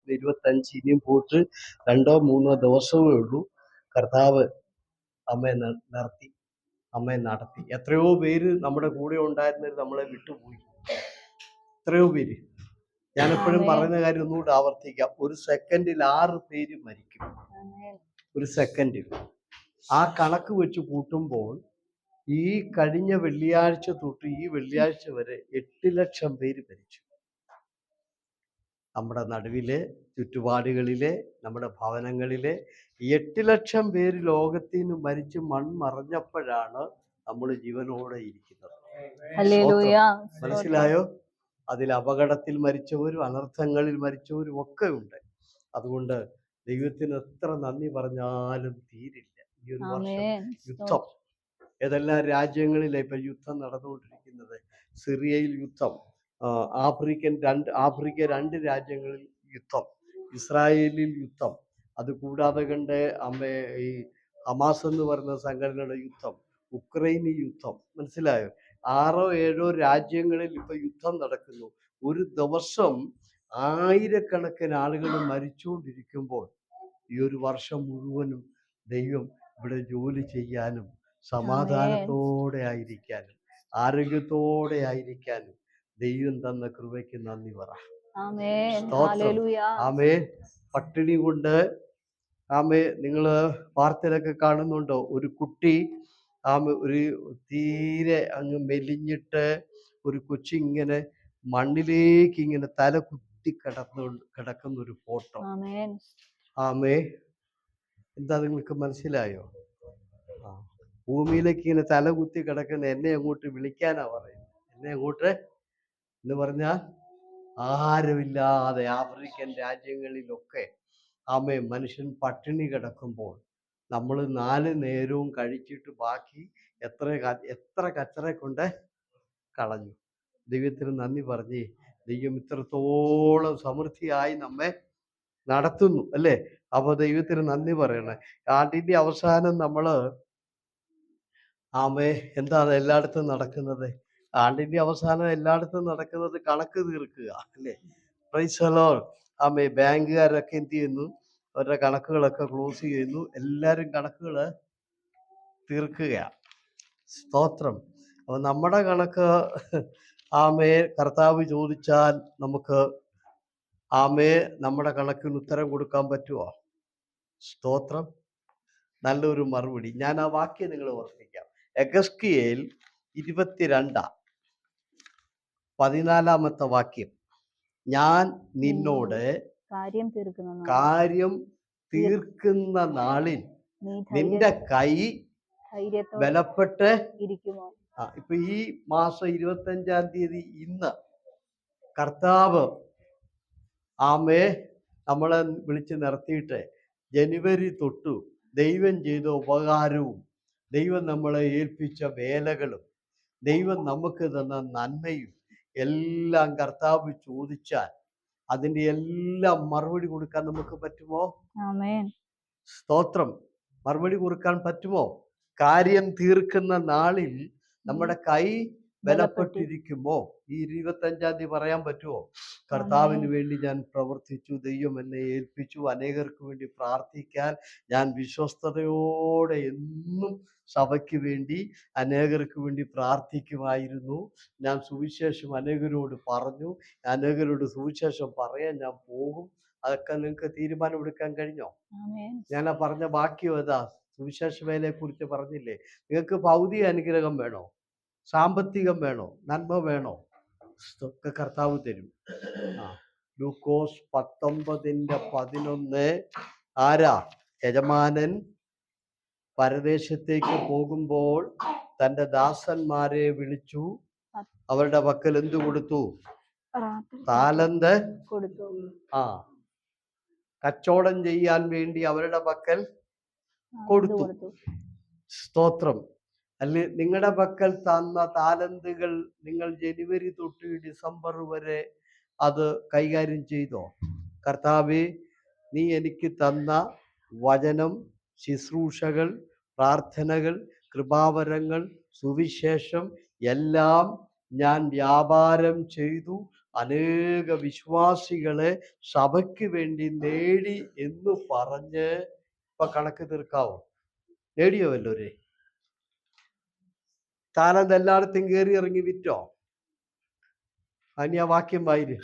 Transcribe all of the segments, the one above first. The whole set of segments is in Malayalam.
25 ഇനിയും പോയിട്ട് 2-3 ദിവസമേ ഉള്ളൂ. കർത്താവ് അമ്മയെ നിർത്തി, അമ്മയെ നടത്തി. എത്രയോ പേര് നമ്മുടെ കൂടെ ഉണ്ടായിരുന്നത് നമ്മളെ വിട്ടുപോയി. എത്രയോ പേര്. ഞാൻ എപ്പോഴും പറയുന്ന കാര്യം ഒന്നുകൂടെ ആവർത്തിക്കാം. ഒരു സെക്കൻഡിൽ 6 പേര് മരിക്കും. ഒരു സെക്കൻഡിൽ. ആ കണക്ക് വെച്ച് കൂട്ടുമ്പോൾ ഈ കഴിഞ്ഞ വെള്ളിയാഴ്ച തൊട്ട് ഈ വെള്ളിയാഴ്ച വരെ 8 ലക്ഷം പേര് മരിച്ചു. നമ്മുടെ നടുവിലെ, ചുറ്റുപാടുകളിലെ, നമ്മുടെ ഭവനങ്ങളിലെ 8 ലക്ഷം പേര് ലോകത്തിൽ നിന്ന് മരിച്ച് മൺമറഞ്ഞപ്പോഴാണ് നമ്മൾ ജീവനോടെ ഇരിക്കുന്നത്. മനസ്സിലായോ? അതിൽ അപകടത്തിൽ മരിച്ചവരും അനർത്ഥങ്ങളിൽ മരിച്ചവരും ഒക്കെ ഉണ്ട്. അതുകൊണ്ട് ദൈവത്തിന് എത്ര നന്ദി പറഞ്ഞാലും തീരില്ല. ഈ ഒരു വർഷം യുദ്ധം ഏതെല്ലാം രാജ്യങ്ങളിലെ ഇപ്പൊ യുദ്ധം നടന്നുകൊണ്ടിരിക്കുന്നത്. സിറിയയിൽ യുദ്ധം, ആഫ്രിക്ക 2 രാജ്യങ്ങളിൽ യുദ്ധം, ഇസ്രായേലിൽ യുദ്ധം, അതുകൂടാതെ കണ്ട് ഈ ഹമാസ് എന്ന് പറയുന്ന സംഘടനയുടെ യുദ്ധം, ഉക്രൈനിൽ യുദ്ധം. മനസ്സിലായോ? 6-7 രാജ്യങ്ങളിൽ ഇപ്പൊ യുദ്ധം നടക്കുന്നു. ഒരു ദിവസം ആയിരക്കണക്കിന് ആളുകൾ മരിച്ചുകൊണ്ടിരിക്കുമ്പോൾ ഈ ഒരു വർഷം മുഴുവനും ദൈവം ഇവിടെ ജോലി ചെയ്യാനും സമാധാനത്തോടെ ആയിരിക്കാനും ആരോഗ്യത്തോടെ ആയിരിക്കാനും ദൈവം തന്ന കൃപയ്ക്ക് നന്ദി പറ. ആമേൻ. പട്ടിണി കൊണ്ട് നിങ്ങള് വാർത്തയിലൊക്കെ കാണുന്നുണ്ടോ? ഒരു കുട്ടി ഒരു തീരെ അങ്ങ് മെലിഞ്ഞിട്ട് ഒരു കൊച്ചിങ്ങനെ മണ്ണിലേക്ക് ഇങ്ങനെ തല കുത്തി കിടക്കുന്ന ഒരു ഫോട്ടോ. എന്താ നിങ്ങൾക്ക് മനസ്സിലായോ? ഭൂമിയിലേക്ക് ഇങ്ങനെ തല കുത്തി കിടക്കുന്ന എന്നെ അങ്ങോട്ട് വിളിക്കാനാ പറയുന്നത്. എന്നെ അങ്ങോട്ട് എന്ന് പറഞ്ഞാൽ ആരുമില്ലാതെ ആഫ്രിക്കൻ രാജ്യങ്ങളിലൊക്കെ മനുഷ്യൻ പട്ടിണി കിടക്കുമ്പോൾ നമ്മൾ 4 നേരവും കഴിച്ചിട്ട് ബാക്കി എത്ര കച്ചറ കൊണ്ട് കളഞ്ഞു. ദൈവത്തിന് നന്ദി പറഞ്ഞേ. ദൈവം ഇത്രത്തോളം സമൃദ്ധിയായി നമ്മെ നടത്തുന്നു അല്ലേ? അപ്പൊ ദൈവത്തിന് നന്ദി പറയണേ. ആണ്ടിന്റെ അവസാനം നമ്മള് എന്താണ് എല്ലായിടത്തും നടക്കുന്നത്? ആണ്ടിന്റെ അവസാനം എല്ലായിടത്തും നടക്കുന്നത് കണക്ക് തീർക്കുക അല്ലേ? Price the Lord. ബാങ്കുകാരൊക്കെ എന്ത് ചെയ്യുന്നു? അവരുടെ കണക്കുകളൊക്കെ ക്ലോസ് ചെയ്യുന്നു. എല്ലാരും കണക്കുകള് തീർക്കുകയാണ്. സ്തോത്രം. അപ്പൊ നമ്മുടെ കണക്ക് കർത്താവ് ചോദിച്ചാൽ നമുക്ക് നമ്മുടെ കണക്കിന് ഉത്തരം കൊടുക്കാൻ പറ്റുമോ? സ്തോത്രം. നല്ലൊരു മറുപടി. ഞാൻ ആ വാക്യം നിങ്ങൾ ഓർപ്പിക്കാം. എഗസ്കേൽ 22:14 വാക്യം. ഞാൻ നിന്നോട് കാര്യം തീർക്കുന്ന നാളിൽ നിന്റെ കൈ ബലപ്പെട്ട് ഇരിക്കുമോ? ഇപ്പൊ ഈ മാസം 25-ാം തീയതി ഇന്ന് കർത്താവ് നമ്മളെ വിളിച്ച് നിർത്തിയിട്ട് ജനുവരി തൊട്ടു ദൈവം ചെയ്ത ഉപകാരവും ദൈവം നമ്മളെ ഏൽപ്പിച്ച വേലകളും ദൈവം നമുക്ക് തന്ന നന്മയും എല്ലാം കർത്താവ് ചോദിച്ചാൽ അതിന്റെ എല്ലാം മറുപടി കൊടുക്കാൻ നമുക്ക് പറ്റുമോ? സ്തോത്രം. മറുപടി കൊടുക്കാൻ പറ്റുമോ? കാര്യം തീർക്കുന്ന നാളിൽ നമ്മുടെ കൈ ബലപ്പെട്ടിരിക്കുമോ? ഈ 25-ാം തീയതി പറയാൻ പറ്റുമോ? കർത്താവിന് വേണ്ടി ഞാൻ പ്രവർത്തിച്ചു, ദൈവം എന്നെ ഏൽപ്പിച്ചു, അനേകർക്ക് വേണ്ടി പ്രാർത്ഥിക്കാൻ ഞാൻ വിശ്വസ്തയോടെ എന്നും സഭയ്ക്ക് വേണ്ടി അനേകർക്ക് വേണ്ടി പ്രാർത്ഥിക്കുമായിരുന്നു. ഞാൻ സുവിശേഷം അനേകരോട് പറഞ്ഞു, അനേകരോട് സുവിശേഷം പറയാൻ ഞാൻ പോകും. അതൊക്കെ നിങ്ങൾക്ക് തീരുമാനമെടുക്കാൻ കഴിഞ്ഞോ? ഞാൻ ആ പറഞ്ഞ വാക്യം ഏതാ? സുവിശേഷ വേലയെ കുറിച്ച് പറഞ്ഞില്ലേ? നിങ്ങൾക്ക് ഭൗതിക അനുഗ്രഹം വേണോ? സാമ്പത്തികം വേണോ? നന്മ വേണോ? ഒക്കെ കർത്താവ് തരും. ലൂക്കോസ് 19:11 ആരാ? യജമാനൻ പരദേശത്തേക്ക് പോകുമ്പോൾ തന്റെ ദാസന്മാരെ വിളിച്ചു, അവരുടെ പക്കൽ എന്തു കൊടുത്തു? താലന്ത് കൊടുത്തു. കച്ചവടം ചെയ്യാൻ വേണ്ടി അവരുടെ പക്കൽ കൊടുത്തു. സ്തോത്രം. അല്ലെ, നിങ്ങളുടെ പക്കൽ തന്ന താലന്തുകൾ നിങ്ങൾ ജനുവരി തൊട്ട് ഡിസംബർ വരെ അത് കൈകാര്യം ചെയ്തോ? കർത്താവേ, നീ എനിക്ക് തന്ന വചനം, ശുശ്രൂഷകൾ, പ്രാർത്ഥനകൾ, കൃപാവരങ്ങൾ, സുവിശേഷം എല്ലാം ഞാൻ വ്യാപാരം ചെയ്തു അനേക വിശ്വാസികളെ സഭയ്ക്ക് വേണ്ടി നേടി എന്ന് പറഞ്ഞ് ഇപ്പൊ കണക്ക് തീർക്കാവോ? നേടിയോ വല്ലോരെ? താലന്ത് എല്ലായിടത്തും കയറി ഇറങ്ങി വിറ്റോ? അനി ആ വാക്യം വായിര്,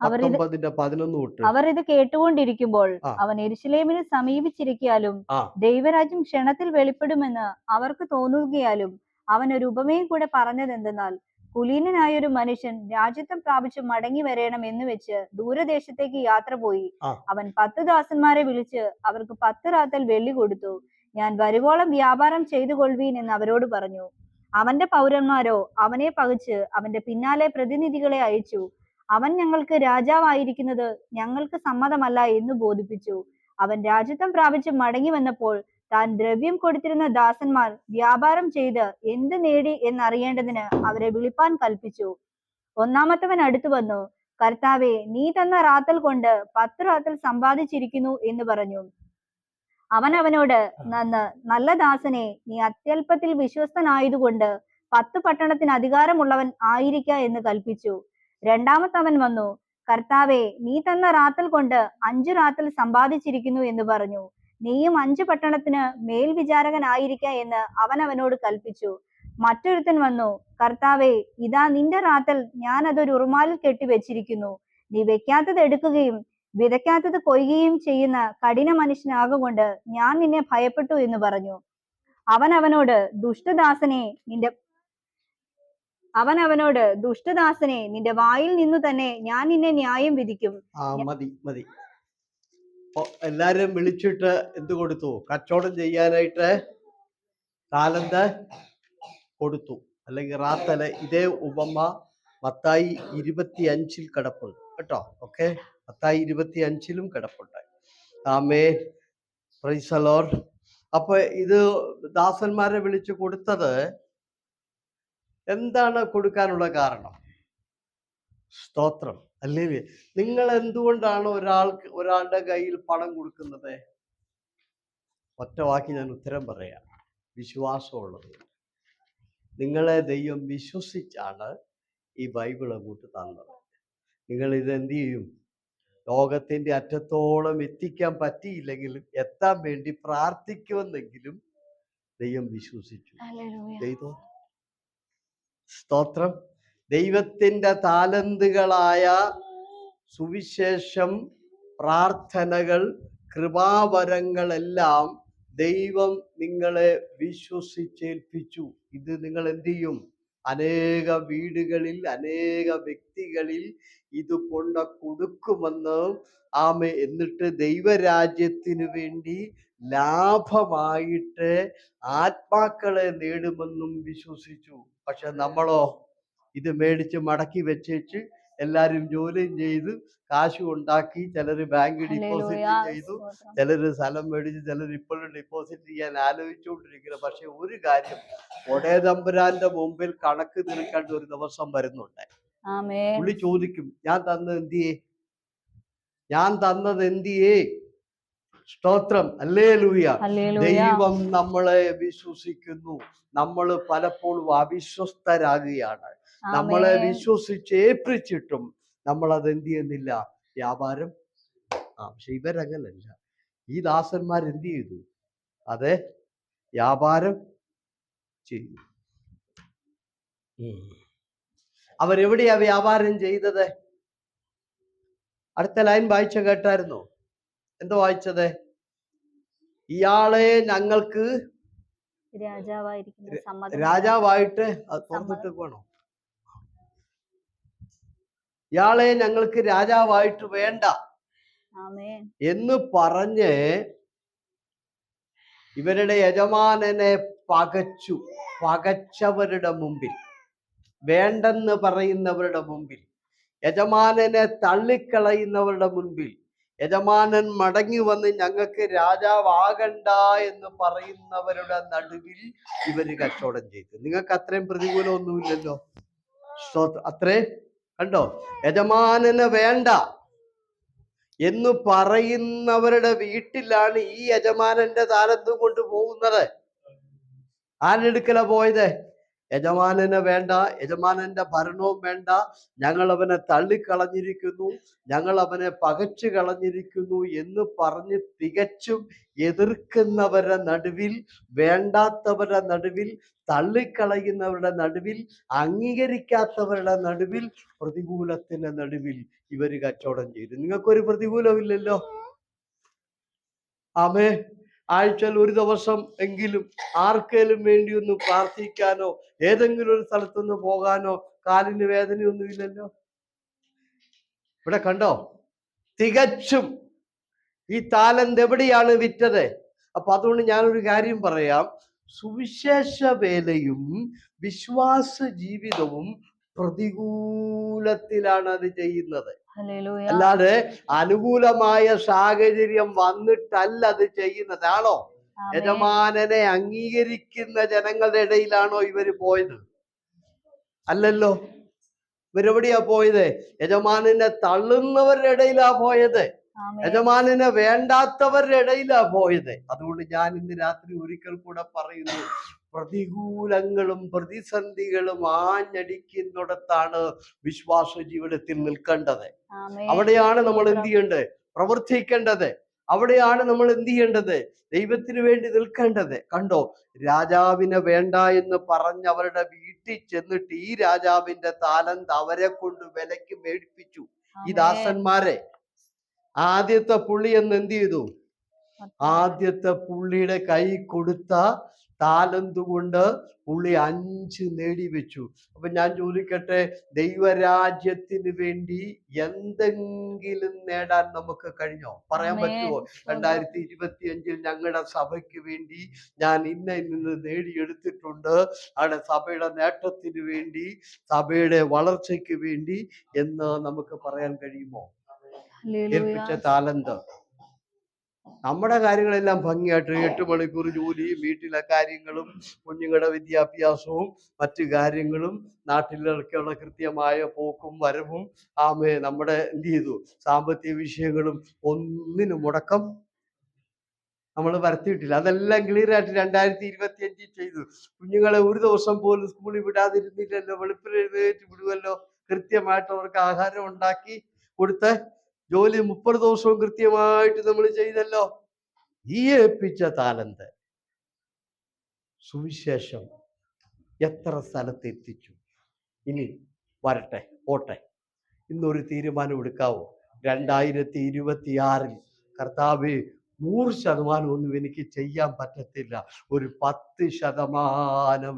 19:11 തൊട്ട്. അവർ ഇത് കേട്ടുകൊണ്ടിരിക്കുമ്പോൾ അവൻ യെരൂശലേമിനെ സമീപിച്ചിരിക്കാലും ദൈവരാജ്യം ക്ഷണത്തിൽ വെളിപ്പെടുമെന്ന് അവർക്ക് തോന്നുകയാലും അവൻ ഒരു ഉപമയും കൂടെ പറഞ്ഞതെന്തെന്നാൽ, കുലീനനായൊരു മനുഷ്യൻ രാജ്യത്വം പ്രാപിച്ച് മടങ്ങി വരേണം എന്ന് വെച്ച് ദൂരദേശത്തേക്ക് യാത്ര പോയി. അവൻ 10 ദാസന്മാരെ വിളിച്ച് അവർക്ക് 10 റാത്തൽ വെള്ളി കൊടുത്തു. ഞാൻ വരുവോളം വ്യാപാരം ചെയ്തു കൊള്ളുവീൻ എന്ന് അവരോട് പറഞ്ഞു. അവന്റെ പൗരന്മാരോ അവനെ പകച്ച് അവന്റെ പിന്നാലെ പ്രതിനിധികളെ അയച്ചു. അവൻ ഞങ്ങൾക്ക് രാജാവായിരിക്കുന്നത് ഞങ്ങൾക്ക് സമ്മതമല്ല എന്ന് ബോധിപ്പിച്ചു. അവൻ രാജ്യത്വം പ്രാപിച്ച് മടങ്ങി വന്നപ്പോൾ താൻ ദ്രവ്യം കൊടുത്തിരുന്ന ദാസന്മാർ വ്യാപാരം ചെയ്ത് എന്ത് നേടി എന്നറിയേണ്ടതിന് അവരെ വിളിപ്പാൻ കൽപ്പിച്ചു. ഒന്നാമത്തവൻ അടുത്തു വന്നു, കർത്താവേ, നീ തന്ന റാത്തൽ കൊണ്ട് 10 റാത്തൽ സമ്പാദിച്ചിരിക്കുന്നു എന്ന് പറഞ്ഞു. അവൻ അവനോട്, നല്ല ദാസനെ, നീ അത്യല്പത്തിൽ വിശ്വസ്തനായതുകൊണ്ട് 10 പട്ടണത്തിന് അധികാരമുള്ളവൻ ആയിരിക്ക എന്ന് കൽപ്പിച്ചു. രണ്ടാമത്തവൻ വന്നു, കർത്താവേ, നീ തന്ന റാത്തൽ കൊണ്ട് 5 റാത്തൽ സമ്പാദിച്ചിരിക്കുന്നു എന്ന് പറഞ്ഞു. നീയും 5 പട്ടണത്തിന് മേൽവിചാരകനായിരിക്ക എന്ന് അവൻ അവനോട് കൽപ്പിച്ചു. മറ്റൊരുത്തൻ വന്നു, കർത്താവേ, ഇതാ നിന്റെ റാത്തൽ, ഞാൻ അതൊരു ഉറുമാലിൽ കെട്ടിവെച്ചിരിക്കുന്നു. നീ വെക്കാത്തത് എടുക്കുകയും വിതയ്ക്കാത്തത് കൊയ്യുകയും ചെയ്യുന്ന കഠിന മനുഷ്യനാകൊണ്ട് ഞാൻ നിന്നെ ഭയപ്പെട്ടു എന്ന് പറഞ്ഞു. അവൻ അവനോട്, ദുഷ്ടദാസനെ, നിന്റെ വായിൽ നിന്നു തന്നെ ഞാൻ നിന്നെ ന്യായം വിധിക്കും. മതി മതി. എല്ലാരും വിളിച്ചിട്ട് എന്ത് കൊടുത്തു? കച്ചവടം ചെയ്യാനായിട്ട് താലന്ത് കൊടുത്തു, അല്ലെങ്കിൽ റാത്തല്. ഇതേ ഉപമ മത്തായി 25 കിടപ്പുണ്ട് കേട്ടോ. ഓക്കെ, മത്തായി 25 കിടപ്പുണ്ട്. ആമേൻ, പ്രൈസ് ദി ലോർഡ്. അപ്പൊ ഇത് ദാസന്മാരെ വിളിച്ചു കൊടുത്തത് എന്താണ്? കൊടുക്കാനുള്ള കാരണം? സ്തോത്രം, അല്ലേ? നിങ്ങൾ എന്തുകൊണ്ടാണ് ഒരാളുടെ കയ്യിൽ പണം കൊടുക്കുന്നത്? ഒറ്റ വാക്കി ഞാൻ ഉത്തരം പറയാം, വിശ്വാസമുള്ളത്. നിങ്ങളെ ദൈവം വിശ്വസിച്ചാണ് ഈ ബൈബിൾ അങ്ങോട്ട് തന്നത്. നിങ്ങൾ ഇതെന്ത് ചെയ്യും? ലോകത്തിന്റെ അറ്റത്തോളം എത്തിക്കാൻ പറ്റിയില്ലെങ്കിലും എത്താൻ വേണ്ടി പ്രാർത്ഥിക്കുമെന്നെങ്കിലും ദൈവം വിശ്വസിച്ചു. ദൈവം സ്തോത്രം. ദൈവത്തിന്റെ താലന്തുകളായ സുവിശേഷം, പ്രാർത്ഥനകൾ, കൃപാവരങ്ങളെല്ലാം ദൈവം നിങ്ങളെ വിശ്വസിച്ചേൽപ്പിച്ചു. ഇത് നിങ്ങൾ എന്ത് ചെയ്യും? അനേക വീടുകളിൽ, അനേക വ്യക്തികളിൽ ഇത് കൊണ്ട് കൊടുക്കുമെന്ന് ആമേ. എന്നിട്ട് ദൈവരാജ്യത്തിന് വേണ്ടി ലാഭമായിട്ട് ആത്മാക്കളെ നേടുമെന്നും വിശ്വസിച്ചു. പക്ഷെ നമ്മളോ ഇത് മേടിച്ച് മടക്കി വെച്ചേച്ച് എല്ലാരും ജോലിയും ചെയ്ത് കാശ് ഉണ്ടാക്കി, ചിലര് ബാങ്ക് ഡിപ്പോസിറ്റ് ചെയ്തു, ചിലര് സ്ഥലം മേടിച്ച്, ചിലർ ഇപ്പോഴും ഡിപ്പോസിറ്റ് ചെയ്യാൻ ആലോചിച്ചുകൊണ്ടിരിക്കുന്നത്. പക്ഷെ ഒരു കാര്യം, ഒടേതമ്പുരാന്റെ മുമ്പിൽ കണക്ക് തീർക്കേണ്ട ഒരു ദിവസം വരുന്നുണ്ട്. പുള്ളി ചോദിക്കും, ഞാൻ തന്നത് എന്തിയേ? ഞാൻ തന്നത് എന്തിയേ? സ്തോത്രം, ഹല്ലേലൂയ. ദൈവം നമ്മളെ വിശ്വസിക്കുന്നു. നമ്മൾ പലപ്പോഴും അവിശ്വസ്തരാകുകയാണ്. നമ്മളെ വിശ്വസിച്ച് ഏൽപ്പിച്ചിട്ടും നമ്മൾ അത് എന്ത് ചെയ്യുന്നില്ല? വ്യാപാരം. പക്ഷെ ഇവരങ്ങനല്ല. ഈ ദാസന്മാർ എന്ത് ചെയ്തു? അതെ, വ്യാപാരം ചെയ്തു. അവരെവിടെയാ വ്യാപാരം ചെയ്തത്? അടുത്ത ലൈൻ വായിച്ച കേട്ടായിരുന്നോ? എന്തോ വായിച്ചത്? ഇയാളെ ഞങ്ങൾക്ക് രാജാവായിട്ട് തുറന്നിട്ട് വേണോ? ഇയാളെ ഞങ്ങൾക്ക് രാജാവായിട്ട് വേണ്ട എന്ന് പറഞ്ഞ് ഇവരുടെ യജമാനനെ പകച്ചവരുടെ മുമ്പിൽ, വേണ്ടെന്ന് പറയുന്നവരുടെ മുമ്പിൽ, യജമാനനെ തള്ളിക്കളയുന്നവരുടെ മുൻപിൽ, യജമാനൻ മടങ്ങി വന്ന് ഞങ്ങൾക്ക് രാജാവാകണ്ട എന്ന് പറയുന്നവരുടെ നടുവിൽ ഇവര് കച്ചവടം ചെയ്തു. നിങ്ങൾക്ക് അത്രയും പ്രതികൂലമൊന്നുമില്ലല്ലോ. അത്രേ കണ്ടോ? യജമാനന് വേണ്ട എന്ന് പറയുന്നവരുടെ വീട്ടിലാണ് ഈ യജമാനന്റെ താലന്തും കൊണ്ട് പോകുന്നത്. ആരെടുക്കല പോയത്? യജമാനനെ വേണ്ട, യജമാനന്റെ ഭരണവും വേണ്ട, ഞങ്ങൾ അവനെ തള്ളിക്കളഞ്ഞിരിക്കുന്നു, ഞങ്ങൾ അവനെ പകച്ചു കളഞ്ഞിരിക്കുന്നു എന്ന് പറഞ്ഞ് തികച്ചും എതിർക്കുന്നവരുടെ നടുവിൽ, വേണ്ടാത്തവരുടെ നടുവിൽ, തള്ളിക്കളയുന്നവരുടെ നടുവിൽ, അംഗീകരിക്കാത്തവരുടെ നടുവിൽ, പ്രതികൂലത്തിന്റെ നടുവിൽ ഇവർ കച്ചവടം ചെയ്തു. നിങ്ങൾക്കൊരു പ്രതികൂലമില്ലല്ലോ. ആമേ. ആഴ്ചയിൽ ഒരു ദിവസം എങ്കിലും ആർക്കേലും വേണ്ടി ഒന്ന് പ്രാർത്ഥിക്കാനോ ഏതെങ്കിലും ഒരു സ്ഥലത്തൊന്ന് പോകാനോ കാലിന് വേദനയൊന്നുമില്ലല്ലോ. ഇവിടെ കണ്ടോ, തികച്ചും ഈ താലന്ത് എവിടെയാണ് വിറ്റത്? അപ്പൊ അതുകൊണ്ട് ഞാനൊരു കാര്യം പറയാം, സുവിശേഷ വേലയും വിശ്വാസ ജീവിതവും പ്രതികൂലത്തിലാണ് അത് ചെയ്യുന്നത്. അല്ലാതെ അനുകൂലമായ സാഹചര്യം വന്നിട്ടല്ല അത് ചെയ്യുന്നത്. ആണോ? യജമാനനെ അംഗീകരിക്കുന്ന ജനങ്ങളുടെ ഇടയിലാണോ ഇവര് പോയത്? അല്ലല്ലോ. ഇവരെവിടെയാ പോയത്? യജമാനെ തള്ളുന്നവരുടെ ഇടയിലാ പോയത്, യജമാനെ വേണ്ടാത്തവരുടെ ഇടയിലാ പോയത്. അതുകൊണ്ട് ഞാൻ ഇന്ന് രാത്രി ഒരിക്കൽ കൂടെ പറയുന്നു, പ്രതികൂലങ്ങളും പ്രതിസന്ധികളും ആഞ്ഞടിക്കുന്നിടത്താണ് വിശ്വാസ ജീവിതത്തിൽ നിൽക്കേണ്ടത്. അവിടെയാണ് നമ്മൾ എന്ത് ചെയ്യേണ്ടത്? പ്രവർത്തിക്കേണ്ടത്. അവിടെയാണ് നമ്മൾ എന്ത് ചെയ്യേണ്ടത്? ദൈവത്തിന് വേണ്ടി നിൽക്കേണ്ടത്. കണ്ടോ, രാജാവിനെ വേണ്ട എന്ന് പറഞ്ഞവരുടെ വീട്ടിൽ ചെന്നിട്ട് ഈ രാജാവിന്റെ താലന്ത് അവരെ കൊണ്ട് വിലക്ക് മേടിപ്പിച്ചു. ഈ ദാസന്മാരെ ആദ്യത്തെ പുള്ളി എന്ന് എന്ത് ചെയ്തു? ആദ്യത്തെ പുള്ളിയുടെ കൈ കൊടുത്ത താലന്ത് കൊണ്ട് പുള്ളി 5 നേടി വെച്ചു. അപ്പൊ ഞാൻ ചോദിക്കട്ടെ, ദൈവരാജ്യത്തിന് വേണ്ടി എന്തെങ്കിലും നേടാൻ നമുക്ക് കഴിഞ്ഞോ? പറയാൻ പറ്റുമോ? 2025 ഞങ്ങളുടെ സഭയ്ക്ക് വേണ്ടി ഞാൻ ഇന്ന് നേടിയെടുത്തിട്ടുണ്ട്, അവിടെ സഭയുടെ നേട്ടത്തിന് വേണ്ടി, സഭയുടെ വളർച്ചയ്ക്ക് വേണ്ടി എന്ന് നമുക്ക് പറയാൻ കഴിയുമോ? ഏൽപ്പിച്ച താലന്ത് നമ്മുടെ കാര്യങ്ങളെല്ലാം ഭംഗിയായിട്ട് 8 മണിക്കൂർ ജോലിയും വീട്ടിലെ കാര്യങ്ങളും കുഞ്ഞുങ്ങളുടെ വിദ്യാഭ്യാസവും മറ്റു കാര്യങ്ങളും നാട്ടിലൊക്കെയുള്ള കൃത്യമായ പോക്കും വരവും ആമേ നമ്മുടെ എന്ത് ചെയ്തു സാമ്പത്തിക വിഷയങ്ങളും ഒന്നിനും മുടക്കം നമ്മൾ വരുത്തിയിട്ടില്ല. അതെല്ലാം ക്ലിയർ ആയിട്ട് 2025 ചെയ്തു. കുഞ്ഞുങ്ങളെ ഒരു ദിവസം പോലും സ്കൂളിൽ വിടാതിരുന്നില്ലല്ലോ. വെളുപ്പിന് എഴുന്നേറ്റ് വിടുവല്ലോ, കൃത്യമായിട്ട് അവർക്ക് ആഹാരം ഉണ്ടാക്കി കൊടുത്ത് ജോലി 30 ദിവസവും കൃത്യമായിട്ട് നമ്മൾ ചെയ്തല്ലോ. ഈ ഏൽപ്പിച്ച താലന്ത് സുവിശേഷം എത്ര സ്ഥലത്ത് എത്തിച്ചു? ഇനി വരട്ടെ, പോട്ടെ. ഇന്നൊരു തീരുമാനം എടുക്കാവോ? 2026 കർത്താവേ 100% ഒന്നും എനിക്ക് ചെയ്യാൻ പറ്റത്തില്ല, ഒരു 10%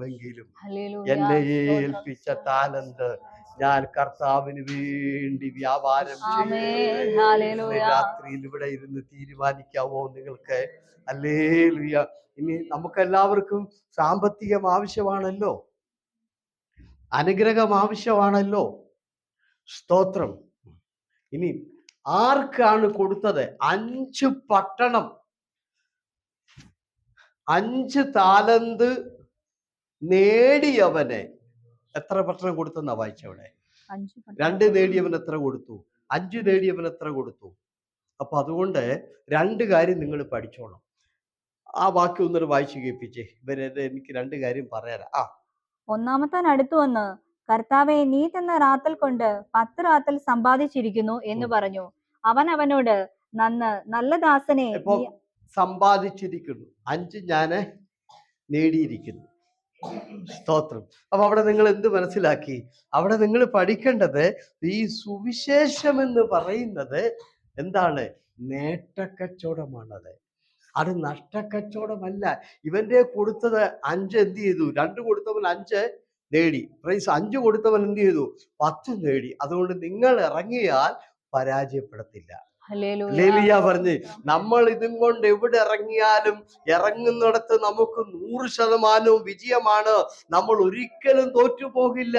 എന്നെ ഏൽപ്പിച്ച താലന്ത് ഞാൻ കർത്താവിന് വേണ്ടി വ്യാപാരം ചെയ്യുന്നു. രാത്രിയിൽ ഇവിടെ ഇരുന്ന് തീരുമാനിക്കാവോ നിങ്ങൾക്ക്? ഹല്ലേലൂയ. ഇനി നമുക്കെല്ലാവർക്കും സാമ്പത്തികം ആവശ്യമാണല്ലോ, അനുഗ്രഹം ആവശ്യമാണല്ലോ. സ്തോത്രം. ഇനി ആർക്കാണ് കൊടുത്തത്? 5 പട്ടണം, 5 താലന്ത് നേടിയവനെ എത്ര പട്ടണം കൊടുത്തെന്നാ വായിച്ചവിടെ? 2 നേടിയവൻ എത്ര കൊടുത്തു? 5 നേടിയവൻ എത്ര കൊടുത്തു? അപ്പൊ അതുകൊണ്ട് 2 കാര്യം നിങ്ങൾ പഠിച്ചോണം. ആ വാക്യം ഒന്നൊരു വായിച്ചു കേൾപ്പിച്ചേ. എനിക്ക് 2 കാര്യം പറയാനാ. ഒന്നാമത്താൻ അടുത്തു വന്ന്, കർത്താവെ, നീ തന്ന റാത്തൽ കൊണ്ട് 10 റാത്തൽ സമ്പാദിച്ചിരിക്കുന്നു എന്ന് പറഞ്ഞു. അവൻ അവനോട്, നല്ല ദാസനെ, ഇപ്പൊ സമ്പാദിച്ചിരിക്കുന്നു, 5 ഞാന് നേടിയിരിക്കുന്നു. സ്തോത്രം. അപ്പൊ അവിടെ നിങ്ങൾ എന്ത് മനസ്സിലാക്കി? അവിടെ നിങ്ങൾ പഠിക്കേണ്ടത് ഈ സുവിശേഷം എന്ന് പറയുന്നത് എന്താണ്? നേട്ടക്കച്ചവടമാണത്. അത് നഷ്ടക്കച്ചവടമല്ല. ഇവന്റെ കൊടുത്തത് 5 എന്ത് ചെയ്തു? 2 കൊടുത്തവൻ 5 നേടി. 5 കൊടുത്തവൻ എന്ത് ചെയ്തു? 10 നേടി. അതുകൊണ്ട് നിങ്ങൾ ഇറങ്ങിയാൽ പരാജയപ്പെടത്തില്ല. ഹല്ലേലൂയ പറഞ്ഞ് നമ്മൾ ഇതും കൊണ്ട് എവിടെ ഇറങ്ങിയാലും ഇറങ്ങുന്നിടത്ത് നമുക്ക് 100% വിജയമാണ്. നമ്മൾ ഒരിക്കലും തോറ്റുപോകില്ല.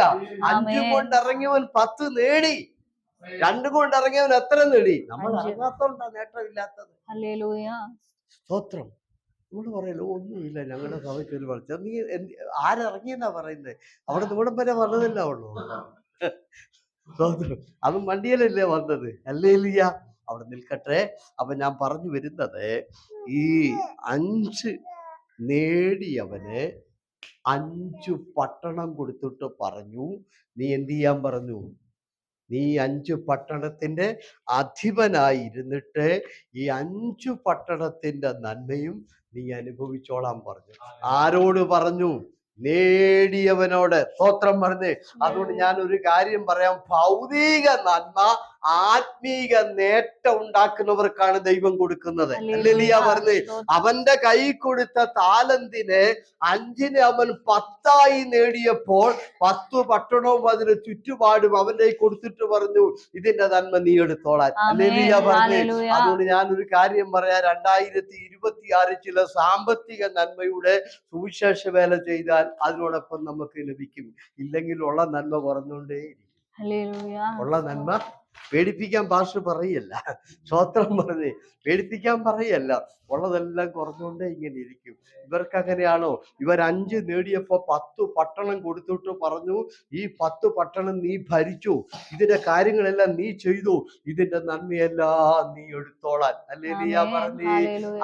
5 കൊണ്ട് ഇറങ്ങിയവൻ 10 നേടി, 2 കൊണ്ട് ഇറങ്ങിയവൻ എത്ര നേടി? നമ്മൾ ഇറങ്ങാത്തോണ്ടാ നേട്ടമില്ലാത്തത്. സ്തോത്രം. നമ്മൾ പറയല്ലോ ഒന്നുമില്ല, ഞങ്ങളുടെ സഭയ്ക്ക് ഒരു വളർച്ച. നീ ആരിറങ്ങിയെന്നാ പറയുന്നത്? അവിടെ നിങ്ങളുടെ വരെ വന്നതല്ല ഉള്ളൂ. സ്തോത്രം. അതും വണ്ടിയിലല്ലേ വന്നത്. ഹല്ലേലൂയ. അവിടെ നിൽക്കട്ടെ. അപ്പൊ ഞാൻ പറഞ്ഞു വരുന്നത്, ഈ 5 നേടിയവന് 5 പട്ടണം കൊടുത്തിട്ട് പറഞ്ഞു, നീ എന്ത് ചെയ്യാൻ പറഞ്ഞു? നീ 5 പട്ടണത്തിന്റെ അധിപനായിരുന്നിട്ട് ഈ 5 പട്ടണത്തിന്റെ നന്മയും നീ അനുഭവിച്ചോളാൻ പറഞ്ഞു. ആരോട് പറഞ്ഞു? നേടിയവനോട്. സ്തോത്രം പറഞ്ഞേ. അതുകൊണ്ട് ഞാൻ ഒരു കാര്യം പറയാം, ഭൗതിക നന്മ ആത്മീക നേട്ടം ഉണ്ടാക്കുന്നവർക്കാണ് ദൈവം കൊടുക്കുന്നത്. ഹല്ലേലൂയ പറഞ്ഞേ. അവന്റെ കൈ കൊടുത്ത താലന്തിനെ 5 അവൻ 10 നേടിയപ്പോൾ 10 പട്ടണവും അതിന് ചുറ്റുപാടും അവന്റെ കൈ കൊടുത്തിട്ട് പറഞ്ഞു, ഇതിന്റെ നന്മ നീ എടുത്തോളാൻ. ഹല്ലേലൂയ പറഞ്ഞേ. അതുകൊണ്ട് ഞാനൊരു കാര്യം പറയാം, 2026 ചില സാമ്പത്തിക നന്മയുടെ സുവിശേഷ വേല ചെയ്താൽ അതിനോടൊപ്പം നമുക്ക് ലഭിക്കും. ഇല്ലെങ്കിൽ ഉള്ള നന്മ കുറഞ്ഞുകൊണ്ടേയിരിക്കും. ഉള്ള നന്മ പേടിപ്പിക്കാൻ പാസ്റ്റർ പറയല്ല, സ്തോത്രം പറഞ്ഞേ, പേടിപ്പിക്കാൻ പറയല്ല, ഉള്ളതെല്ലാം കുറഞ്ഞുകൊണ്ടേ ഇങ്ങനെ ഇരിക്കും. ഇവർക്ക് അങ്ങനെയാണോ? ഇവർ 5 നേടിയപ്പോ 10 പട്ടണം കൊടുത്തിട്ട് പറഞ്ഞു, ഈ 10 പട്ടണം നീ ഭരിച്ചു, ഇതിന്റെ കാര്യങ്ങളെല്ലാം നീ ചെയ്തു, ഇതിന്റെ നന്മയെല്ലാം നീ എടുത്തോളാൻ. ഹല്ലേലൂയ പറഞ്ഞേ.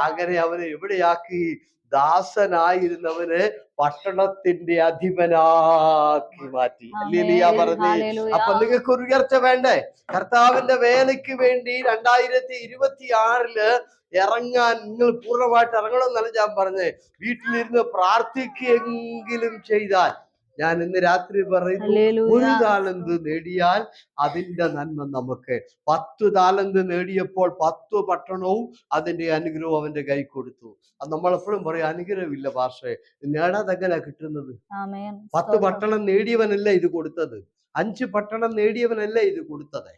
അങ്ങനെ അവനെ എവിടെയാക്കി? ദാസനായിരുന്നവന് പട്ടണത്തിന്റെ അധിപനാക്കി മാറ്റി. ഹല്ലേലൂയ പറഞ്ഞേ. അപ്പൊ നിങ്ങൾക്ക് ഒരു ഉയർച്ച വേണ്ടേ? കർത്താവിന്റെ വേലയ്ക്ക് വേണ്ടി 2026 ഇറങ്ങാൻ നിങ്ങൾ പൂർണ്ണമായിട്ട് ഇറങ്ങണമെന്നാണ് ഞാൻ പറഞ്ഞത്. വീട്ടിലിരുന്ന് പ്രാർത്ഥിക്കുകയെങ്കിലും ചെയ്താൽ, ഞാൻ ഇന്ന് രാത്രി പറയുന്നു, 1 താലന്ത് നേടിയാൽ അതിന്റെ നന്മ നമുക്ക്. 10 താലന്ത് നേടിയപ്പോൾ 10 പട്ടണവും അതിന്റെ അനുഗ്രഹവും അവന്റെ കൈ കൊടുത്തു. അത് നമ്മളെപ്പോഴും പറയും, അനുഗ്രഹമില്ല പാസ്റ്ററെ, നേടാതെ എങ്ങനെയാ കിട്ടുന്നത്? 10 പട്ടണം നേടിയവനല്ല ഇത് കൊടുത്തത്, 5 പട്ടണം നേടിയവനല്ല ഇത് കൊടുത്തത്.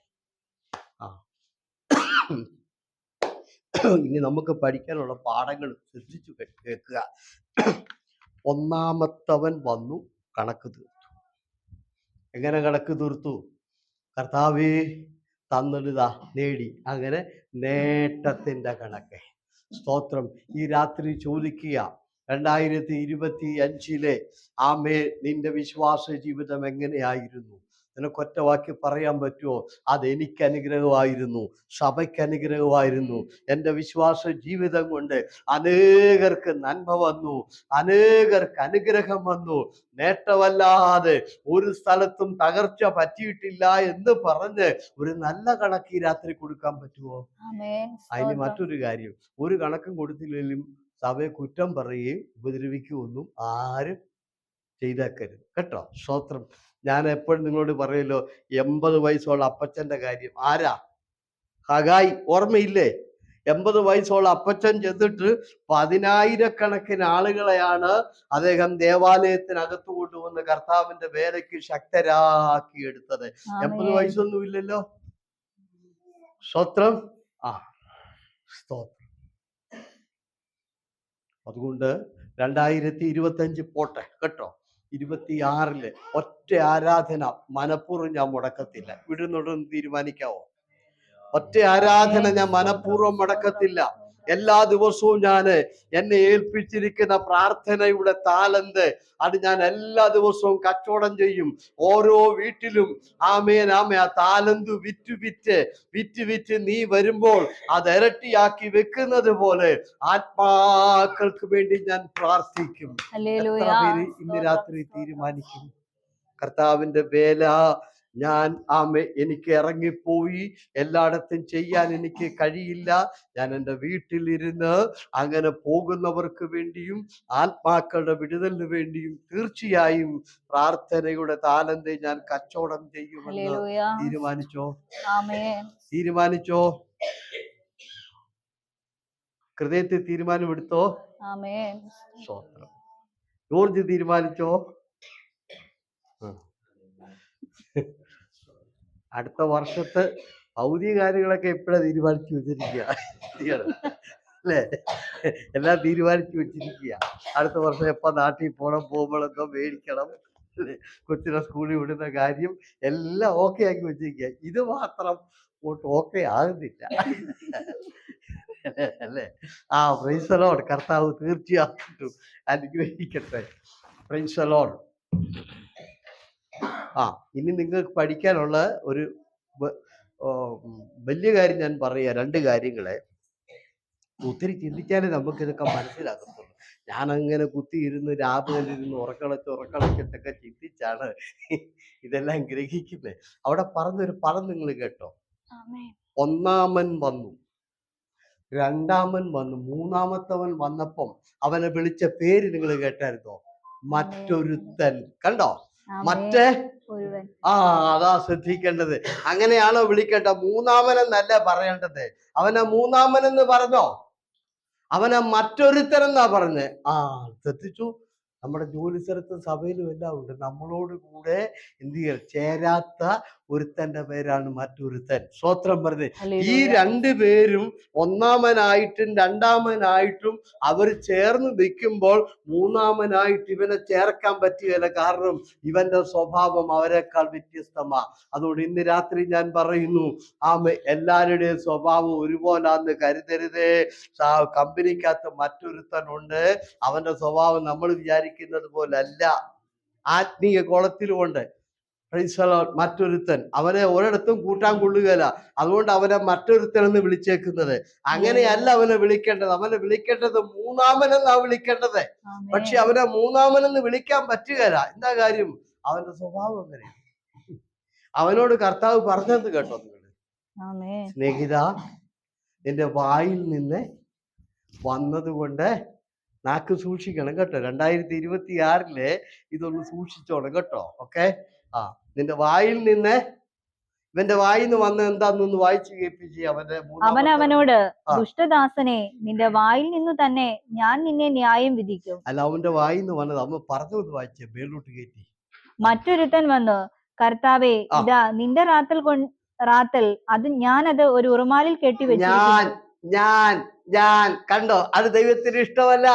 ഇനി നമുക്ക് പഠിക്കാനുള്ള പാഠങ്ങൾ ശ്രദ്ധിച്ചു കേൾക്കുക. ഒന്നാമത്തവൻ വന്നു, കണക്ക് തീർത്തു. എങ്ങനെ കണക്ക് തീർത്തു? കർത്താവേ തന്നിടുതാ, നേടി. അങ്ങനെ നേട്ടത്തിന്റെ കണക്ക്. സ്തോത്രം. ഈ രാത്രി ചോദിക്കുക, 2025 ആമേ നിന്റെ വിശ്വാസ ജീവിതം എങ്ങനെയായിരുന്നു? നിനക്കൊറ്റ വാക്കി പറയാൻ പറ്റുമോ? അതെനിക്ക് അനുഗ്രഹമായിരുന്നു, സഭയ്ക്ക് അനുഗ്രഹമായിരുന്നു. എൻ്റെ വിശ്വാസ ജീവിതം കൊണ്ട് അനേകർക്ക് നന്മ വന്നു, അനേകർക്ക് അനുഗ്രഹം വന്നു. നേട്ടമല്ലാതെ ഒരു സ്ഥലത്തും തകർച്ച പറ്റിയിട്ടില്ല എന്ന് പറഞ്ഞ് ഒരു നല്ല കണക്ക് ഈ രാത്രി കൊടുക്കാൻ പറ്റുമോ? അതിന് മറ്റൊരു കാര്യം, ഒരു കണക്കും കൊടുത്തില്ലെങ്കിലും സഭയെ കുറ്റം പറയുകയും ഉപദ്രവിക്കുകയൊന്നും ആരും ചെയ്തേക്കരുത് കേട്ടോ. സ്തോത്രം. ഞാൻ എപ്പോഴും നിങ്ങളോട് പറയല്ലോ, 80 വയസ്സുള്ള അപ്പച്ചന്റെ കാര്യം. ആരാ? ഹഗായി. ഓർമ്മയില്ലേ? 80 വയസ്സുള്ള അപ്പച്ചൻ ചെന്നിട്ട് 10,000 ആളുകളെയാണ് അദ്ദേഹം ദേവാലയത്തിനകത്ത് കൊണ്ടുവന്ന് കർത്താവിന്റെ വേലയ്ക്ക് ശക്തരാക്കി എടുത്തത്. 80 വയസ്സൊന്നും ഇല്ലല്ലോ. സ്തോത്രം. സ്തോത്രം. അതുകൊണ്ട് 2025 പോട്ടെ കേട്ടോ. 26 ഒറ്റ ആരാധന മനഃപൂർവ്വം ഞാൻ മുടക്കത്തില്ല. വിടുന്നുണ്ടെന്ന് തീരുമാനിക്കാവോ? ഒറ്റ ആരാധന ഞാൻ മനഃപൂർവ്വം മുടക്കത്തില്ല. എല്ലാ ദിവസവും ഞാൻ എന്നെ ഏൽപ്പിച്ചിരിക്കുന്ന പ്രാർത്ഥനയുടെ താലന്ത് അത് ഞാൻ എല്ലാ ദിവസവും കച്ചവടം ചെയ്യും. ഓരോ വീട്ടിലും ആമേൻ ആമേ ആ താലന്ത് വിറ്റ് നീ വരുമ്പോൾ അത് ഇരട്ടിയാക്കി വെക്കുന്നത് പോലെ ആത്മാക്കൾക്ക് വേണ്ടി ഞാൻ പ്രാർത്ഥിക്കും. എത്ര പേര് ഇന്ന് രാത്രി തീരുമാനിക്കും, കർത്താവിന്റെ വേല ഞാൻ എനിക്ക് ഇറങ്ങിപ്പോയി എല്ലായിടത്തും ചെയ്യാൻ എനിക്ക് കഴിയില്ല, ഞാൻ എൻ്റെ വീട്ടിലിരുന്ന് അങ്ങനെ പോകുന്നവർക്ക് വേണ്ടിയും ആത്മാക്കളുടെ വിടുതലിന് വേണ്ടിയും തീർച്ചയായും പ്രാർത്ഥനയുടെ താലന്ത് ഞാൻ കച്ചവടം ചെയ്യുമെന്ന് തീരുമാനിച്ചോ? ഹൃദയത്തിൽ തീരുമാനമെടുത്തോ? സ്തോത്രം. ജോർജ് തീരുമാനിച്ചോ? അടുത്ത വർഷത്തെ ഭൗതിക കാര്യങ്ങളൊക്കെ എപ്പോഴാണ് തീരുമാനിച്ചു വെച്ചിരിക്കുക അല്ലേ? എല്ലാം തീരുമാനിച്ചു വെച്ചിരിക്കുക. അടുത്ത വർഷം എപ്പോൾ നാട്ടിൽ പോകുമ്പോഴെന്തോ മേടിക്കണം, കൊച്ചിനെ സ്കൂളിൽ വിടുന്ന കാര്യം എല്ലാം ഓക്കെ ആക്കി വെച്ചിരിക്കുക. ഇത് മാത്രം ഓക്കെ ആകുന്നില്ല അല്ലേ? Price the Lord. കർത്താവ് തീർച്ചയായിട്ടും അനുഗ്രഹിക്കട്ടെ. Price the Lord. ഇനി നിങ്ങൾക്ക് പഠിക്കാനുള്ള ഒരു വലിയ കാര്യം ഞാൻ പറയാം. 2 കാര്യങ്ങളെ ഒത്തിരി ചിന്തിച്ചാലേ നമുക്ക് ഇതൊക്കെ മനസ്സിലാകത്തുള്ളൂ. ഞാനങ്ങനെ കുത്തിയിരുന്ന് രാവിലെ ഉറക്കളച്ചിട്ടൊക്കെ ചിന്തിച്ചാണ് ഇതെല്ലാം ഗ്രഹിക്കുന്നത്. അവിടെ പറഞ്ഞൊരു പദം നിങ്ങൾ കേട്ടോ, ഒന്നാമൻ വന്നു, രണ്ടാമൻ വന്നു, മൂന്നാമത്തവൻ വന്നപ്പം അവനെ വിളിച്ച പേര് നിങ്ങൾ കേട്ടായിരുന്നോ? മറ്റൊരുത്തൻ. കണ്ടോ? മറ്റേ അതാ ശ്രദ്ധിക്കേണ്ടത്. അങ്ങനെയാണോ വിളിക്കേണ്ട? മൂന്നാമനെന്നല്ല പറയേണ്ടത്. അവനെ മൂന്നാമനെന്ന് പറഞ്ഞോ? അവനെ മറ്റൊരുത്തരെന്നാ പറഞ്ഞേ. ശ്രദ്ധിച്ചു? നമ്മുടെ ജോലി സ്ഥലത്തും സഭയിലും എല്ലാം ഉണ്ട്. നമ്മളോട് കൂടെ എന്ത് ചെയ്യാൻ ചേരാത്ത ഒരുത്തന്റെ പേരാണ് മറ്റൊരുത്തൻ. സ്തോത്രം പറഞ്ഞ്. ഈ രണ്ടുപേരും ഒന്നാമനായിട്ടും രണ്ടാമനായിട്ടും അവർ ചേർന്ന് നിൽക്കുമ്പോൾ മൂന്നാമനായിട്ട് ഇവനെ ചേർക്കാൻ പറ്റുകയില്ല. കാരണം ഇവന്റെ സ്വഭാവം അവരെക്കാൾ വ്യത്യസ്തമാ. അതുകൊണ്ട് ഇന്ന് രാത്രി ഞാൻ പറയുന്നു, എല്ലാവരുടെയും സ്വഭാവം ഒരുപോലാന്ന് കരുതരുതേ. കമ്പനിക്കകത്ത് മറ്റൊരുത്തനുണ്ട്, അവന്റെ സ്വഭാവം നമ്മൾ വിചാരിക്കുന്നത് പോലല്ല. ആത്മീയ കുളത്തിലുമുണ്ട് മറ്റൊരുത്തൻ. അവനെ ഒരിടത്തും കൂട്ടാൻ കൊള്ളുകയില്ല. അതുകൊണ്ട് അവനെ മറ്റൊരുത്തൻ എന്ന് വിളിച്ചേക്കുന്നത്. അങ്ങനെയല്ല അവനെ വിളിക്കേണ്ടത്. അവനെ വിളിക്കേണ്ടത് മൂന്നാമനെന്നാ വിളിക്കേണ്ടത്. പക്ഷെ അവനെ മൂന്നാമനെന്ന് വിളിക്കാൻ പറ്റുകയില്ല. എന്താ കാര്യം? അവന്റെ സ്വഭാവം അങ്ങനെയാണ്. അവനോട് കർത്താവ് പറഞ്ഞത് കേട്ടോ നിങ്ങൾ? സ്നേഹിത, നിന്റെ വായിൽ നിന്ന് വന്നതുകൊണ്ട് നാക്ക് സൂക്ഷിക്കണം കേട്ടോ. 2026 ഇതൊന്ന് സൂക്ഷിച്ചോണം കേട്ടോ. ഓക്കെ. നിന്റെ വായിൽ നിന്ന്, ഇവന്റെ വായിൽ നിന്ന് വന്ന എന്താന്നൊന്ന് വായിച്ചു കേൾപ്പിച്ച്. അവനോട്, ദുഷ്ടദാസനെ, നിന്റെ വായിൽ നിന്നു തന്നെ ഞാൻ നിന്നെ ന്യായം വിധിക്കും. അല്ല, അവന്റെ വായിൽ നിന്ന് വന്നത് അവൻ പറഞ്ഞത് വായിച്ചേ, മേലോട്ട് കയറ്റി. മറ്റൊരുത്തൻ വന്ന്, കർത്താവേ, ഇതാ നിന്റെ റാത്തൽ അത് ഞാനത് ഒരു ഉറുമാലിൽ കെട്ടിവെച്ചു. ഞാൻ കണ്ടോ? അത് ദൈവത്തിന് ഇഷ്ടമല്ല.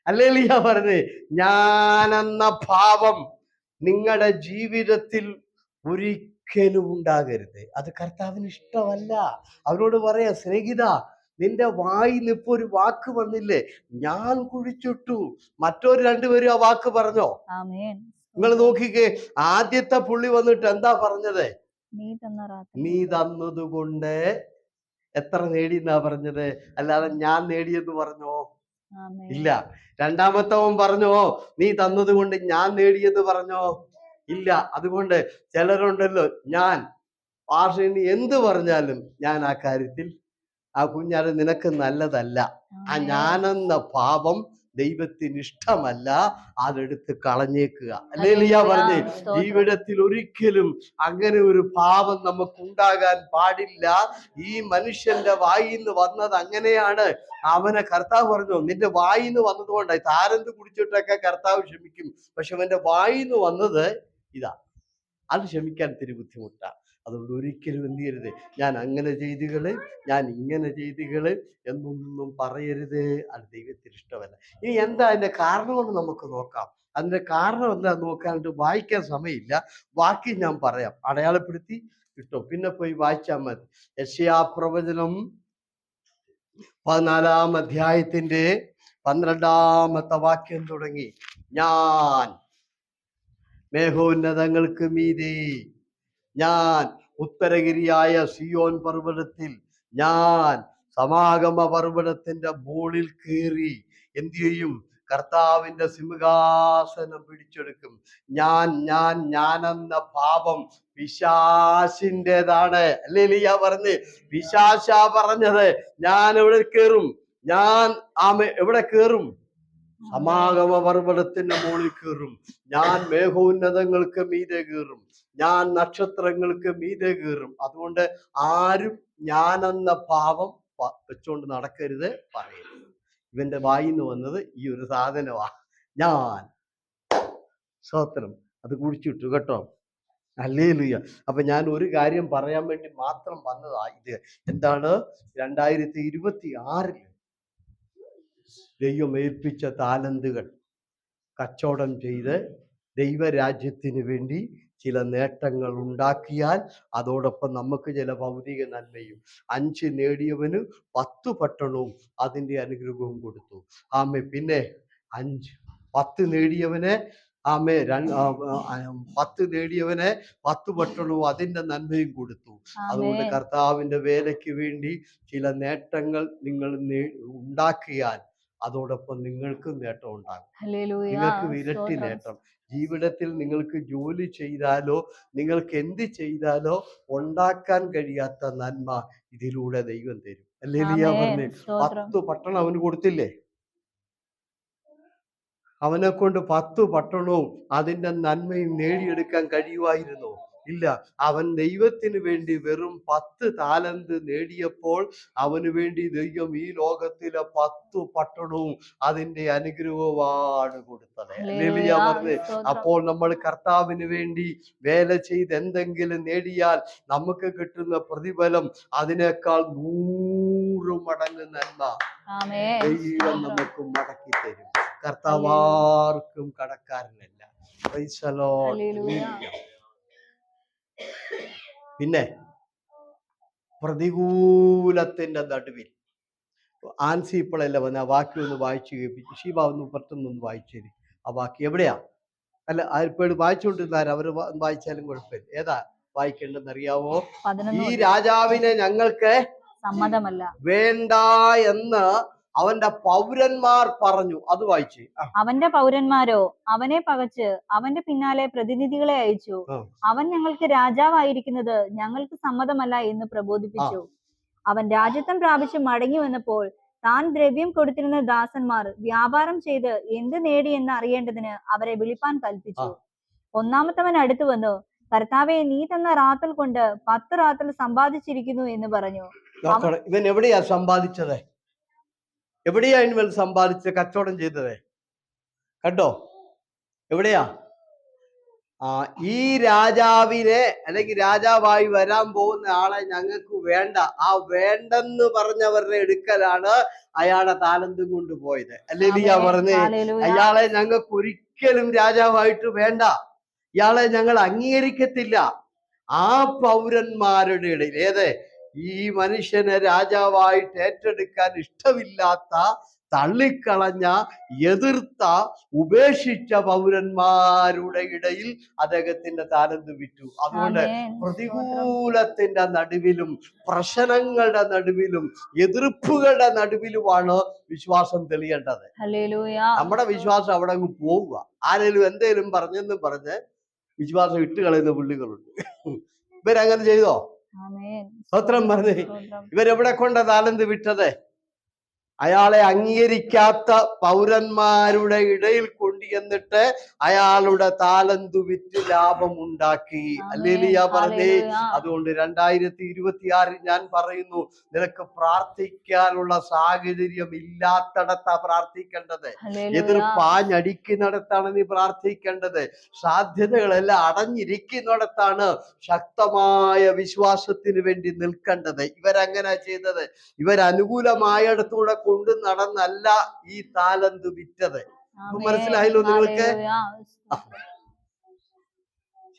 ഹല്ലേലൂയ പറഞ്ഞേ. ഞാനെന്ന ഭാവം നിങ്ങളുടെ ജീവിതത്തിൽ ഒരിക്കലും ഉണ്ടാകരുത്. അത് കർത്താവിന് ഇഷ്ടമല്ല. അവനോട് പറയാ, സ്നേഹിത, നിന്റെ വായിന്ന് ഇപ്പൊ ഒരു വാക്ക് വന്നില്ലേ, ഞാൻ കുഴിച്ചിട്ടു. മറ്റൊരു രണ്ടുപേരും ആ വാക്ക് പറഞ്ഞോ? നിങ്ങൾ നോക്കിക്കേ. ആദ്യത്തെ പുള്ളി വന്നിട്ട് എന്താ പറഞ്ഞത്? നീ തന്നതുകൊണ്ട് എത്ര നേടി എന്നാ പറഞ്ഞത്, അല്ലാതെ ഞാൻ നേടിയെന്ന് പറഞ്ഞോ? ഇല്ല. രണ്ടാമത്തവൻ പറഞ്ഞോ നീ തന്നത് കൊണ്ട് ഞാൻ നേടിയെന്ന് പറഞ്ഞോ? ഇല്ല. അതുകൊണ്ട് ചിലരുണ്ടല്ലോ, ഞാൻ ഭാഷയിൽ എന്ത് പറഞ്ഞാലും ഞാൻ ആ കാര്യത്തിൽ ആ കുഞ്ഞാറ് നിനക്ക് നല്ലതല്ല. ആ ഞാനെന്ന ഭാവം ദൈവത്തിന് ഇഷ്ടമല്ല. അതെടുത്ത് കളഞ്ഞേക്കുക. ഹല്ലേലൂയ പറഞ്ഞേ. ജീവിതത്തിൽ ഒരിക്കലും അങ്ങനെ ഒരു ഭാവം നമുക്കുണ്ടാകാൻ പാടില്ല. ഈ മനുഷ്യന്റെ വായിന്ന് വന്നത് അങ്ങനെയാണ്. അവനെ കർത്താവ് പറഞ്ഞു, നിന്റെ വായിന്ന് വന്നതുകൊണ്ടായി. താരെന്ത് കുടിച്ചിട്ടൊക്കെ കർത്താവ് ക്ഷമിക്കും. പക്ഷെ അവന്റെ വായിന്ന് വന്നത് ഇതാ. അത് ക്ഷമിക്കാൻ ഇത്തിരി ബുദ്ധിമുട്ടാണ്. അതുകൊണ്ട് ഒരിക്കലും എന്ത് ചെയ്യരുത്, ഞാൻ അങ്ങനെ ചെയ്തികള്, ഞാൻ ഇങ്ങനെ ചെയ്തികള് എന്നൊന്നും പറയരുത്. അത് ദൈവത്തിന് ഇഷ്ടമല്ല. ഇനി എന്താ അതിന്റെ കാരണം കൊണ്ട് നമുക്ക് നോക്കാം. അതിന്റെ കാരണം എന്താ നോക്കാനായിട്ട് വായിക്കാൻ സമയമില്ല. ബാക്കി ഞാൻ പറയാം, അടയാളപ്പെടുത്തി കിട്ടും. പിന്നെ പോയി വായിച്ചാൽ മതി. യെശയ്യാ പ്രവചനം 14-ാം അധ്യായത്തിന്റെ 12-ാമത്തെ വാക്യം തുടങ്ങി. ഞാൻ മേഘോന്നതങ്ങൾക്ക് മീതെ, ഞാൻ ഉത്തരഗിരിയായ സിയോൻ പർവ്വതത്തിൽ, ഞാൻ സമാഗമ പർവ്വതത്തിന്റെ മുകളിൽ കയറി എന്ത് ചെയ്യും? കർത്താവിന്റെ സിംഹാസനം പിടിച്ചെടുക്കും. ഞാനെന്ന ഭാവം പിശാചിൻ്റെതാണ്. ഹല്ലേലൂയ പറഞ്ഞ്. പിശാചാ പറഞ്ഞത് ഞാൻ എവിടെ കയറും? ഞാൻ എവിടെ കയറും? സമാഗമ പർവ്വതത്തിന്റെ മുകളിൽ കയറും. ഞാൻ മേഘോന്നതങ്ങൾക്ക് മീതെ കയറും. ഞാൻ നക്ഷത്രങ്ങൾക്ക് മീതെ കയറും. അതുകൊണ്ട് ആരും ഞാനെന്ന ഭാവം വെച്ചുകൊണ്ട് നടക്കരുത്, പറയരുത്. ഇവന്റെ വായിന്ന് വന്നത് ഈ ഒരു സാധനമാ, ഞാൻ. സ്തോത്രം. അത് കുടിച്ചിട്ടു കേട്ടോ. ഹല്ലേലൂയ. അപ്പൊ ഞാൻ ഒരു കാര്യം പറയാൻ വേണ്ടി മാത്രം വന്നതാ ഇത്. എന്താണ്? 2026 ദൈവം ഏൽപ്പിച്ച താലന്തുകൾ കച്ചവടം ചെയ്ത് ദൈവരാജ്യത്തിന് വേണ്ടി ചില നേട്ടങ്ങൾ ഉണ്ടാക്കിയാൽ അതോടൊപ്പം നമുക്ക് ചില ഭൗതിക നന്മയും. 5 നേടിയവന് 10 പട്ടണവും അതിൻ്റെ അനുഗ്രഹവും കൊടുത്തു. പിന്നെ 10 നേടിയവന് 10 നേടിയവന് 10 പട്ടണവും അതിൻ്റെ നന്മയും കൊടുത്തു. അതുകൊണ്ട് കർത്താവിന്റെ വേലയ്ക്ക് വേണ്ടി ചില നേട്ടങ്ങൾ നിങ്ങൾ ഉണ്ടാക്കിയാൽ അതോടൊപ്പം നിങ്ങൾക്കും നേട്ടം ഉണ്ടാകും. ഹല്ലേലൂയ. നിങ്ങൾക്ക് ഇരട്ടി സ്തോത്രം. നേട്ടം. ജീവിതത്തിൽ നിങ്ങൾക്ക് ജോലി ചെയ്താലോ നിങ്ങൾക്ക് എന്ത് ചെയ്താലോ ഉണ്ടാക്കാൻ കഴിയാത്ത നന്മ ഇതിലൂടെ ദൈവം തരും. ഹല്ലേലൂയ ആമേൻ. പറഞ്ഞേ. സ്തോത്രം. 10 പട്ടണം അവന് കൊടുത്തില്ലേ? അവനെ കൊണ്ട് 10 പട്ടണവും അതിന്റെ നന്മയും നേടിയെടുക്കാൻ കഴിയുമായിരുന്നു? ഇല്ല. അവൻ ദൈവത്തിന് വേണ്ടി വെറും 10 താലന്ത് നേടിയപ്പോൾ അവന് വേണ്ടി ദൈവം ഈ ലോകത്തിലെ 10 പട്ടണവും അതിന്റെ അനുഗ്രഹമാണ് കൊടുത്തത്. ഹല്ലേലൂയ പറഞ്ഞേ. അപ്പോൾ നമ്മൾ കർത്താവിന് വേണ്ടി വേല ചെയ്ത് എന്തെങ്കിലും നേടിയാൽ നമുക്ക് കിട്ടുന്ന പ്രതിഫലം അതിനേക്കാൾ 100 മടങ്ങ് നന്മ ദൈവം നമുക്ക് മടക്കി തരും. കർത്താവ് ആർക്കും കടക്കാരനല്ല. Price the Lord. പിന്നെ പ്രതികൂലത്തിന്റെ നടുവിൽ ആൻസി ഇപ്പോഴല്ല വന്ന് ആ വാക്യം ഒന്ന് വായിച്ചു കേൾപ്പിച്ചു. ഷീബ ഒന്ന് പെട്ടെന്നൊന്ന് വായിച്ചേരി ആ വാക്യം. എവിടെയാ? അല്ല ഇപ്പോഴും വായിച്ചുകൊണ്ടിരുന്നാലും അവര് വായിച്ചാലും കുഴപ്പമില്ല. ഏതാ വായിക്കേണ്ടെന്ന് അറിയാവോ? ഈ രാജാവിനെ ഞങ്ങൾക്ക് സമ്മതമല്ല, വേണ്ട എന്ന് അവന്റെ പൗരന്മാർ പറഞ്ഞു. അത് വായിച്ച്. അവന്റെ പൗരന്മാരോ അവനെ പകച്ച് അവന്റെ പിന്നാലെ പ്രതിനിധികളെ അയച്ചു. അവൻ ഞങ്ങൾക്ക് രാജാവായിരിക്കുന്നത് ഞങ്ങൾക്ക് സമ്മതമല്ല എന്ന് പ്രബോധിപ്പിച്ചു. അവൻ രാജ്യത്വം പ്രാപിച്ച് മടങ്ങി വന്നപ്പോൾ താൻ ദ്രവ്യം കൊടുത്തിരുന്ന ദാസന്മാർ വ്യാപാരം ചെയ്ത് എന്ത് നേടി എന്ന് അറിയേണ്ടതിന് അവരെ വിളിപ്പാൻ കൽപ്പിച്ചു. ഒന്നാമത്തവൻ അടുത്തു വന്നു, കർത്താവെ, നീ തന്ന റാത്തൽ കൊണ്ട് 10 റാത്തൽ സമ്പാദിച്ചിരിക്കുന്നു എന്ന് പറഞ്ഞു. ഇവൻ എവിടെയാ സമ്പാദിച്ചത്? എവിടെയാ ഇവൻ സമ്പാദിച്ച കച്ചവടം ചെയ്തത്? കണ്ടോ? എവിടെയാ? ഈ രാജാവിനെ അല്ലെങ്കിൽ രാജാവായി വരാൻ പോകുന്ന ആളെ ഞങ്ങൾക്ക് വേണ്ട, ആ വേണ്ടെന്ന് പറഞ്ഞവരുടെ എടുക്കലാണ് അയാളെ താലന്തും കൊണ്ടുപോയത്. ഹല്ലേലൂയ പറഞ്ഞേ. അയാളെ ഞങ്ങൾക്ക് ഒരിക്കലും രാജാവായിട്ട് വേണ്ട, ഇയാളെ ഞങ്ങൾ അംഗീകരിക്കത്തില്ല. ആ പൗരന്മാരുടെ ഇടയിൽ ഈ മനുഷ്യനെ രാജാവായിട്ട് ഏറ്റെടുക്കാൻ ഇഷ്ടമില്ലാത്ത, തള്ളിക്കളഞ്ഞ, എതിർത്ത, ഉപേക്ഷിച്ച പൗരന്മാരുടെ ഇടയിൽ അദ്ദേഹത്തിന്റെ താലന്ത് വിറ്റു. അതുകൊണ്ട് പ്രതികൂലത്തിന്റെ നടുവിലും പ്രശ്നങ്ങളുടെ നടുവിലും എതിർപ്പുകളുടെ നടുവിലുമാണ് വിശ്വാസം തെളിയേണ്ടത്. നമ്മുടെ വിശ്വാസം അവിടെ അങ്ങ് പോവുക. ആരെങ്കിലും എന്തേലും പറഞ്ഞെന്ന് പറഞ്ഞ് വിശ്വാസം ഇട്ട് കളയുന്ന പുള്ളികളുണ്ട്. ഇവരങ്ങനെ ചെയ്തോ? സ്തോത്രം പറഞ്ഞേ. ഇവരെവിടെ കൊണ്ട താലന്ത് വിട്ടത്? അയാളെ അംഗീകരിക്കാത്ത പൗരന്മാരുടെ ഇടയിൽ കൊണ്ടുവന്നിട്ട് അയാളുടെ താലന്ത് വിറ്റ് ലാഭമുണ്ടാക്കി. ഹല്ലേലൂയ പറഞ്ഞേ. അതുകൊണ്ട് 2026 ഞാൻ പറയുന്നു, നിനക്ക് പ്രാർത്ഥിക്കാനുള്ള സാഹചര്യം ഇല്ലാത്തടത്താ പ്രാർത്ഥിക്കേണ്ടത്. എതിർപ്പാഞ്ഞടിക്കുന്നിടത്താണ് നീ പ്രാർത്ഥിക്കേണ്ടത്. സാധ്യതകളെല്ലാം അടഞ്ഞിരിക്കുന്നിടത്താണ് ശക്തമായ വിശ്വാസത്തിന് വേണ്ടി നിൽക്കേണ്ടത്. ഇവരങ്ങനെ ചെയ്തത്. ഇവരനുകൂലമായിടത്തൂടെ കൊണ്ട് നടന്നല്ല ഈ താലന്ത് വിറ്റത്. മനസ്സിലായല്ലോ നിങ്ങൾക്ക്?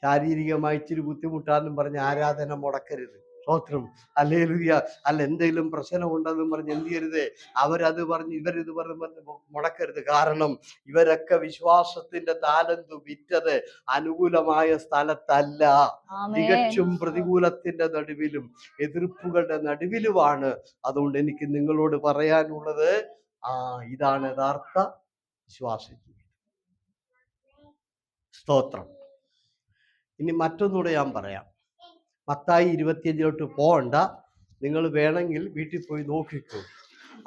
ശാരീരികമായി ഇച്ചിരി ബുദ്ധിമുട്ടാന്നും പറഞ്ഞ് ആരാധന മുടക്കരുത്. സ്തോത്രം. ഹല്ലേലൂയ. അല്ല എന്തെങ്കിലും പ്രശ്നം ഉണ്ടെന്നും പറഞ്ഞ് എന്ത് ചെയ്യരുത്? അവരത് പറഞ്ഞ് ഇവരിത് പറഞ്ഞ് മുടക്കരുത്. കാരണം ഇവരൊക്കെ വിശ്വാസത്തിന്റെ താലന്ത് വിറ്റത് അനുകൂലമായ സ്ഥലത്തല്ല, തികച്ചും പ്രതികൂലത്തിന്റെ നടുവിലും എതിർപ്പുകളുടെ നടുവിലുമാണ്. അതുകൊണ്ട് എനിക്ക് നിങ്ങളോട് പറയാനുള്ളത്, ഇതാണ് യഥാർത്ഥ വിശ്വാസം. സ്തോത്രം. ഇനി മറ്റൊന്നുകൂടെ ഞാൻ പറയാം. മത്തായി 25 പോകണ്ട, നിങ്ങൾ വേണമെങ്കിൽ വീട്ടിൽ പോയി നോക്കിക്കോ.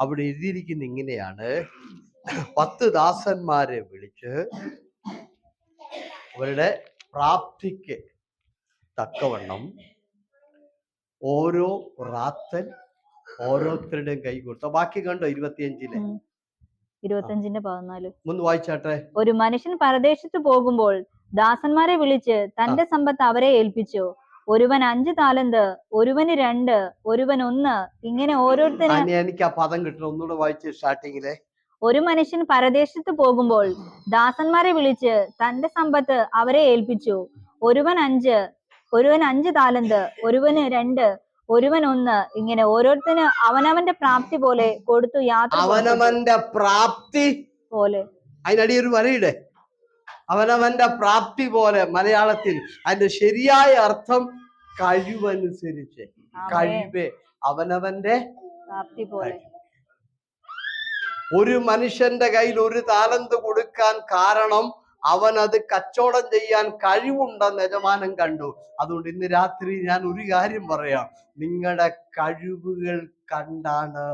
അവിടെ എഴുതിയിരിക്കുന്ന ഇങ്ങനെയാണ്: 10 ദാസന്മാരെ വിളിച്ച് അവരുടെ പ്രാപ്തിക്ക് തക്കവണ്ണം ഓരോ റാത്തൽ ഓരോരുത്തരുടെയും കൈ കൊടുത്ത. ബാക്കി കണ്ടോ? 25-ലെ 14 ഒന്ന് വായിച്ചാട്ടെ. ഒരു മനുഷ്യൻ പരദേശത്ത് പോകുമ്പോൾ ദാസന്മാരെ വിളിച്ച് തന്റെ സമ്പത്ത് അവരെ ഏൽപ്പിച്ചു. ഒരുവൻ 5 താലന്ത്, ഒരുവന് 2, ഒരുവൻ 1, ഇങ്ങനെ ഓരോരുത്തരും. എനിക്ക് ആ പദം കിട്ടണം, ഒന്നുകൂടെ വായിച്ച് സ്റ്റാർട്ടിങ്ങിലെ. ഒരു മനുഷ്യൻ പരദേശത്ത് പോകുമ്പോൾ ദാസന്മാരെ വിളിച്ച് തന്റെ സമ്പത്ത് അവരെ ഏൽപ്പിച്ചു. ഒരുവൻ 5 താലന്ത്, ഒരുവന് 2, ഒരുവൻ 1, ഇങ്ങനെ ഓരോരുത്തന് അവനവന്റെ പ്രാപ്തി പോലെ കൊടുത്തു യാത്ര. അവനവന്റെ പ്രാപ്തി പോലെ. അതിനടി ഒരു വരയിടെ. അവനവന്റെ പ്രാപ്തി പോലെ. മലയാളത്തിൽ അതിന്റെ ശരിയായ അർത്ഥം കഴിവനുസരിച്ച്. കഴിവ് അവനവന്റെ പ്രാപ്തി പോലെ. ഒരു മനുഷ്യന്റെ കയ്യിൽ ഒരു താലന്ത് കൊടുക്കാൻ കാരണം അവൻ അത് കച്ചവടം ചെയ്യാൻ കഴിവുണ്ടെന്ന് യജമാനൻ കണ്ടു. അതുകൊണ്ട് ഇന്ന് രാത്രി ഞാൻ ഒരു കാര്യം പറയാം, നിങ്ങളുടെ കഴിവുകൾ കണ്ടാണ്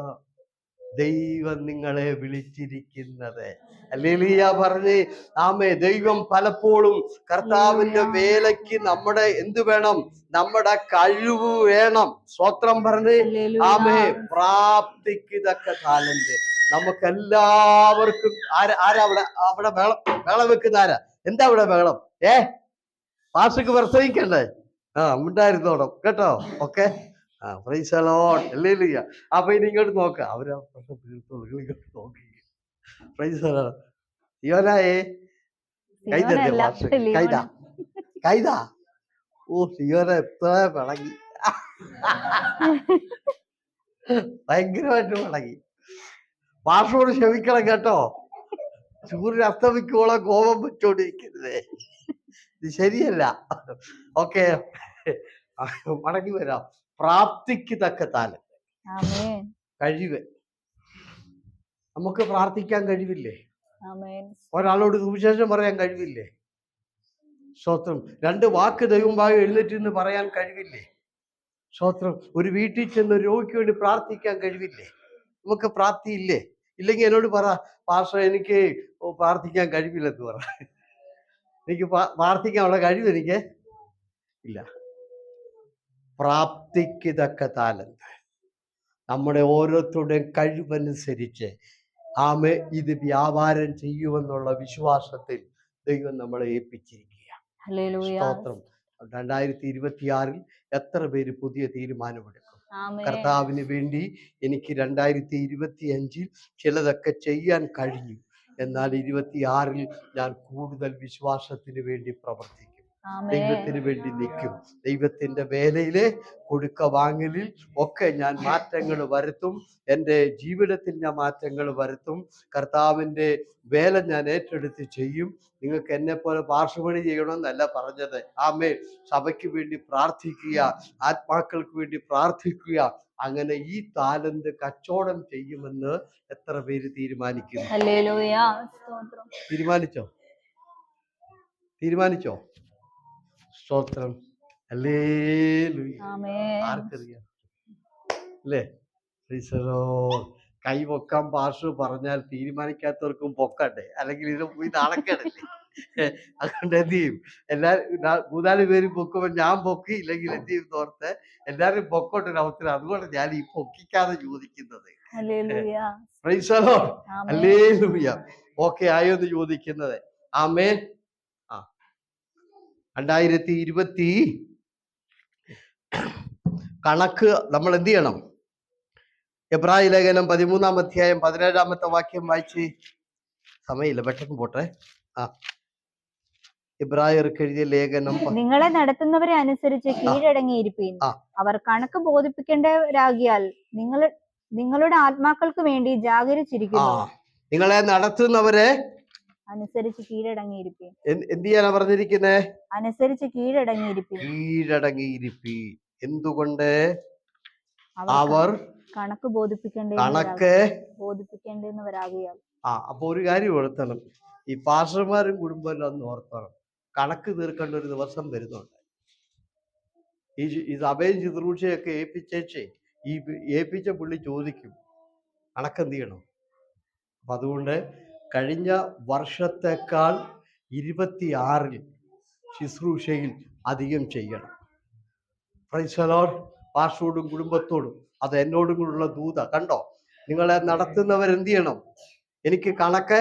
ദൈവം നിങ്ങളെ വിളിച്ചിരിക്കുന്നത്. ഹല്ലേലൂയ പറഞ്ഞ് ആമേ. ദൈവം പലപ്പോഴും കർത്താവിന്റെ വേലയ്ക്ക് നമ്മുടെ എന്ത് വേണം? നമ്മുടെ കഴിവ് വേണം. സ്തോത്രം പറഞ്ഞ് ആമേ. പ്രാപ്തിക്ക് തക്ക താലന്ത് നമുക്കെല്ലാവർക്കും. ആരാ അവിടെ വേളം വെക്കുന്ന ആരാ? എന്താ അവിടെ വേളം? പാസ്റ്റർക്ക് പ്രസംഗിക്കണ്ടേ? ഉണ്ടായിരുന്നോണം കേട്ടോ. Okay, praise the lord. ഹല്ലേലൂയ. അപ്പൊ ഇനി ഇങ്ങോട്ട് നോക്ക, അവരാ പ്രശ്നം തീർത്തോളൂ. ഇങ്ങോട്ട് നോക്കി. Praise the lord. സിയോനായേ കൈതല്ലേ പാസ്റ്റർ? കൈതാ. ഓ, സിയോന എത്ര പിളകി, ഭയങ്കരമായിട്ട് പിളകി. പാസ്റ്ററോട് ക്ഷമിക്കണം കേട്ടോ. സൂര്യൻ അസ്തമിക്കോളം കോപം വെച്ചോണ്ടിരിക്കരുതേ, ഇത് ശരിയല്ല. ഓക്കെ, മടങ്ങി വരാം. പ്രാപ്തിക്ക് തക്ക താലന്ത്, കഴിവ്. നമുക്ക് പ്രാർത്ഥിക്കാൻ കഴിവില്ലേ? ഒരാളോട് സുവിശേഷം പറയാൻ കഴിവില്ലേ? സ്തോത്രം. 2 വാക്ക് ദൈവമായി എഴുന്നേറ്റ് എന്ന് പറയാൻ കഴിവില്ലേ? സ്തോത്രം. ഒരു വീട്ടിൽ ചെന്ന് രോഗിക്ക് വേണ്ടി പ്രാർത്ഥിക്കാൻ കഴിവില്ലേ? നമുക്ക് പ്രാപ്തിയില്ലേ? ഇല്ലെങ്കിൽ എന്നോട് പറ, പാസ്റ്റർ എനിക്ക് പ്രാർത്ഥിക്കാൻ കഴിവില്ലെന്ന് പറ. എനിക്ക് പ്രാർത്ഥിക്കാനുള്ള കഴിവ് എനിക്ക് ഇല്ല. പ്രാപ്തിക്ക് തക്ക താലന്ത് നമ്മുടെ ഓരോരുത്തരുടെയും കഴിവനുസരിച്ച് ആമേ ഇത് വ്യാപാരം ചെയ്യുമെന്നുള്ള വിശ്വാസത്തിൽ ദൈവം നമ്മളെ ഏൽപ്പിച്ചിരിക്കുക. സ്തോത്രം. 2026 എത്ര പേര് പുതിയ തീരുമാനമെടുക്കും? കർത്താവിന് വേണ്ടി എനിക്ക് 2025 ചിലതൊക്കെ ചെയ്യാൻ കഴിഞ്ഞു, എന്നാൽ 26 ഞാൻ കൂടുതൽ വിശ്വാസത്തിന് വേണ്ടി പ്രവർത്തിക്കും, ദൈവത്തിന് വേണ്ടി നിൽക്കും. ദൈവത്തിന്റെ വേലയിലെ കൊടുക്ക വാങ്ങലിൽ ഒക്കെ ഞാൻ മാറ്റങ്ങൾ വരുത്തും. എൻ്റെ ജീവിതത്തിൽ ഞാൻ മാറ്റങ്ങൾ വരുത്തും. കർത്താവിൻ്റെ വേല ഞാൻ ഏറ്റെടുത്ത് ചെയ്യും. നിങ്ങൾക്ക് എന്നെ പോലെ പാർശ്വപണി ചെയ്യണമെന്നല്ല പറഞ്ഞത്. ആമേ. സഭയ്ക്ക് വേണ്ടി പ്രാർത്ഥിക്കുക, ആത്മാക്കൾക്ക് വേണ്ടി പ്രാർത്ഥിക്കുക. അങ്ങനെ ഈ താലന്ത് കച്ചവടം ചെയ്യുമെന്ന് എത്ര പേര് തീരുമാനിക്കുന്നു? തീരുമാനിച്ചോ? സ്തോത്രം. ഹല്ലേലൂയ. ആർക്കറിയാം അല്ലേ? കൈ പൊക്കാൻ പാസ്റ്റർ പറഞ്ഞാൽ തീരുമാനിക്കാത്തവർക്കും പൊക്കണ്ടേ, അല്ലെങ്കിൽ ഇത് പോയി നടക്കണല്ലേ? അതുകൊണ്ട് എന്ത് ചെയ്യും? എല്ലാരും 3-4 പേര് പൊക്കുമ്പോൾ ഞാൻ പൊക്കി ഇല്ലെങ്കിൽ എന്ത് ചെയ്യും തോർത്ത് എല്ലാരും പൊക്കോട്ടൊരു അവസരം. അതുകൊണ്ട് ഞാൻ ഈ പൊക്കിക്കാതെ ചോദിക്കുന്നത്. Price the lord. Hallelujah. Okay ആയോ എന്ന് ചോദിക്കുന്നത്? ആമേൻ. 2020 കണക്ക് നമ്മൾ എന്ത് ചെയ്യണം? എബ്രായ ലേഖനം 13-ാം അധ്യായം 17-ാമത്തെ വാക്യം വായിച്ച്. സമയമില്ല, പെട്ടെന്ന് പോട്ടെ. എബ്രായർക്ക് എഴുതിയ ലേഖനം. നിങ്ങളെ നടത്തുന്നവരെ അനുസരിച്ച് കീഴടങ്ങിയിരിപ്പീൻ. അവർ കണക്ക് ബോധിപ്പിക്കേണ്ടവരാകിയാൽ നിങ്ങളുടെ ആത്മാക്കൾക്ക് വേണ്ടി ജാഗരിച്ചിരിക്കുന്നു. നിങ്ങളെ നടത്തുന്നവരെ അനുസരിച്ച് കീഴടങ്ങിയിരിപ്പീൻ. എന്ത് ചെയ്യാനാ പറഞ്ഞിരിക്കുന്നേ? അനുസരിച്ച് കീഴടങ്ങിയിരിപ്പീൻ. കീഴടങ്ങിയിരിപ്പീൻ. എന്തുകൊണ്ട്? അവർ കണക്ക് ബോധിപ്പിക്കേണ്ടവരാകിയാൽ. അപ്പൊ ഒരു കാര്യം ഓർത്തണം, ഈ പാസ്റ്റർമാരും കുടുംബമെല്ലാം ഒന്ന് ഓർത്തണം, കണക്ക് തീർക്കേണ്ട ഒരു ദിവസം വരുന്നുണ്ട്. ഈ സഭയും ശുശ്രൂഷയൊക്കെ ഏൽപ്പിച്ച പുള്ളി ചോദിക്കും, കണക്കെന്ത് ചെയ്യണം? അപ്പൊ അതുകൊണ്ട് കഴിഞ്ഞ വർഷത്തെക്കാൾ 26 ശുശ്രൂഷയിൽ അധികം ചെയ്യണം. Praise the lord. പാസ്റ്ററോടും കുടുംബത്തോടും, അത് എന്നോടും കൂടെയുള്ള ദൂത. കണ്ടോ? നിങ്ങളെ നടത്തുന്നവരെന്ത് ചെയ്യണം? എനിക്ക് കണക്ക്.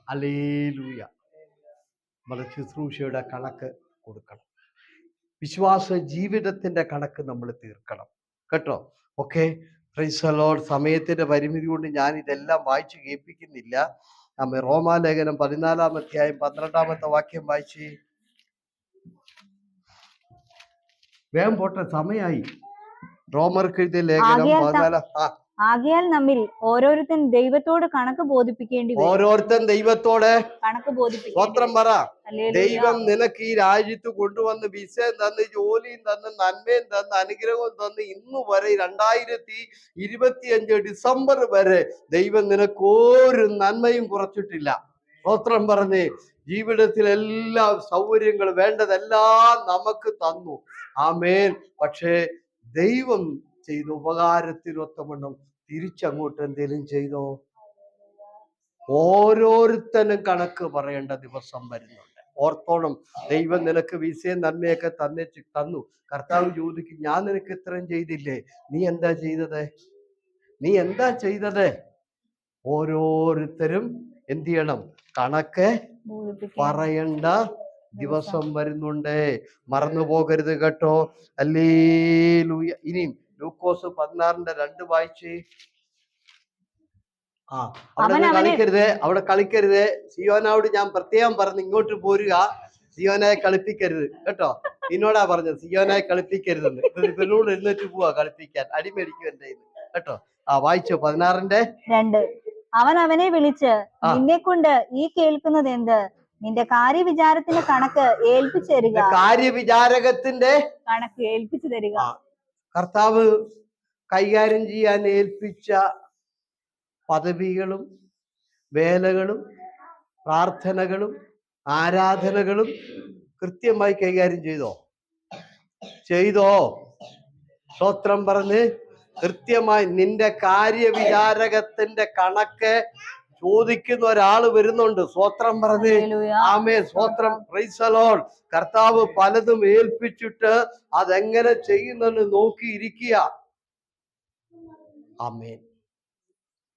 ഹല്ലേലൂയ. നമ്മുടെ ശുശ്രൂഷയുടെ കണക്ക് കൊടുക്കണം. വിശ്വാസ ജീവിതത്തിന്റെ കണക്ക് നമ്മൾ തീർക്കണം കേട്ടോ. Okay, praise the Lord. സമയത്തിന്റെ പരിമിതി കൊണ്ട് ഞാൻ ഇതെല്ലാം വായിച്ചു കേൾപ്പിക്കുന്നില്ല. റോമാലേഖനം 14-ാം അധ്യായം 12-ാമത്തെ വാക്യം വായിച്ച്. വേഗം പോട്ടെ, സമയമായി. റോമർക്ക് എഴുതിയ ലേഖനം ആകയാൽ നമ്മിൽ ഓരോരുത്തൻ ദൈവത്തോട് കണക്ക് ബോധിപ്പിക്കേണ്ടി വരും. ഓരോരുത്തൻ ദൈവത്തോട് കണക്ക് ബോധിപ്പിക്കേണ്ടി സ്വത്രം പറ. ഹല്ലേലൂയ. ദൈവം നിനക്ക് ഈ രാജ്യത്ത് കൊണ്ടുവന്ന് വിസയും തന്ന്, ജോലിയും തന്ന്, നന്മയും തന്ന്, അനുഗ്രഹവും തന്ന്, ഇന്നു വരെ 2025 ഡിസംബർ വരെ ദൈവം നിനക്ക് ഒരു നന്മയും കുറച്ചിട്ടില്ല. സ്വത്രം പറഞ്ഞ് ജീവിതത്തിൽ എല്ലാ സൗകര്യങ്ങളും വേണ്ടതെല്ലാം നമുക്ക് തന്നു. ആമേൻ. പക്ഷേ ദൈവം ചെയ്ത ഉപകാരത്തിനൊത്തവണ്ണം തിരിച്ചങ്ങോട്ട് എന്തെങ്കിലും ചെയ്തോ? ഓരോരുത്തരും കണക്ക് പറയേണ്ട ദിവസം വരുന്നുണ്ട്. ഓർത്തോണം, ദൈവം നിനക്ക് വിസയും നന്മയൊക്കെ തന്നു. കർത്താവ് ചോദിക്കും, ഞാൻ നിനക്ക് ഇത്രയും ചെയ്തില്ലേ, നീ എന്താ ചെയ്തത്? നീ എന്താ ചെയ്തത്? ഓരോരുത്തരും എന്ത് ചെയ്യണം? കണക്ക് പറയേണ്ട ദിവസം വരുന്നുണ്ട്. മറന്നു പോകരുത് കേട്ടോ. ഹല്ലേലൂയ. ഇനിയും ലൂക്കോസ് 16:2 വായിച്ചേ. അവിടെ കളിക്കരുത്. സിയോനോട് ഞാൻ പ്രത്യേകം പറഞ്ഞു, ഇങ്ങോട്ട് പോരുക, സിയോനെ കളിപ്പിക്കരുത് കേട്ടോ. നിന്നോടാ പറഞ്ഞത്, സിയോനെ കളിപ്പിക്കരുതെന്ന്. ഇവനോട് എഴുന്നേറ്റ് പോവാ കളിപ്പിക്കാൻ, അടിമേടിക്കും എന്റെ കേട്ടോ. വായിച്ചോ 16:2. അവൻ അവനെ വിളിച്ച്, നിന്നെ കൊണ്ട് ഈ കേൾക്കുന്നത് എന്ത്? നിന്റെ കാര്യവിചാരത്തിന്റെ കണക്ക് ഏൽപ്പിച്ചു തരിക. കാര്യവിചാരകത്തിന്റെ കണക്ക് ഏൽപ്പിച്ചു തരിക. കർത്താവ് കൈകാര്യം ചെയ്യാൻ ഏൽപ്പിച്ച പദവികളും വേലകളും പ്രാർത്ഥനകളും ആരാധനകളും കൃത്യമായി കൈകാര്യം ചെയ്തോ? സ്തോത്രം പറഞ്ഞ് കൃത്യമായി നിന്റെ കാര്യവിചാരകത്തിന്റെ കണക്ക് ചോദിക്കുന്ന ഒരാള് വരുന്നുണ്ട്. സ്തോത്രം പറഞ്ഞ് ആമേൻ. സ്തോത്രം. Price the Lord. കർത്താവ് പലതും ഏൽപ്പിച്ചിട്ട് അതെങ്ങനെ ചെയ്യുന്നെന്ന് നോക്കിയിരിക്കുക. ആമേൻ.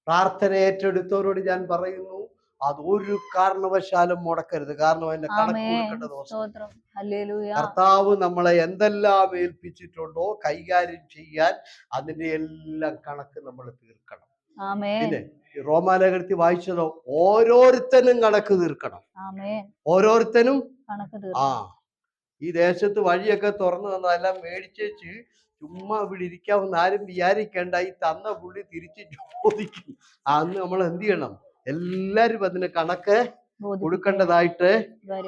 പ്രാർത്ഥന ഏറ്റെടുത്തവരോട് ഞാൻ പറയുന്നു, അതൊരു കാരണവശാലും മുടക്കരുത്. കാരണം അതിന്റെ കണക്ക് കൊടുക്കേണ്ട ദിവസം. കർത്താവ് നമ്മളെ എന്തെല്ലാം ഏൽപ്പിച്ചിട്ടുണ്ടോ കൈകാര്യം ചെയ്യാൻ, അതിന്റെ എല്ലാം കണക്ക് നമ്മൾ തീർക്കണം. പിന്നെ റോമാലേഖനത്തിൽ വായിച്ചതോ, ഓരോരുത്തനും കണക്ക് തീർക്കണം. ഓരോരുത്തനും. ഈ ദേശത്ത് വഴിയൊക്കെ തുറന്നു തന്നതെല്ലാം മേടിച്ചേച്ച് ചുമ്മാ ഇവിടെ ഇരിക്കാമെന്ന് ആരും വിചാരിക്കേണ്ട. ഈ തന്ന പുള്ളി തിരിച്ച് ചോദിക്കും. അന്ന് നമ്മൾ എന്ത് ചെയ്യണം? എല്ലാരും അതിന് കണക്ക് കൊടുക്കേണ്ടതായിട്ട്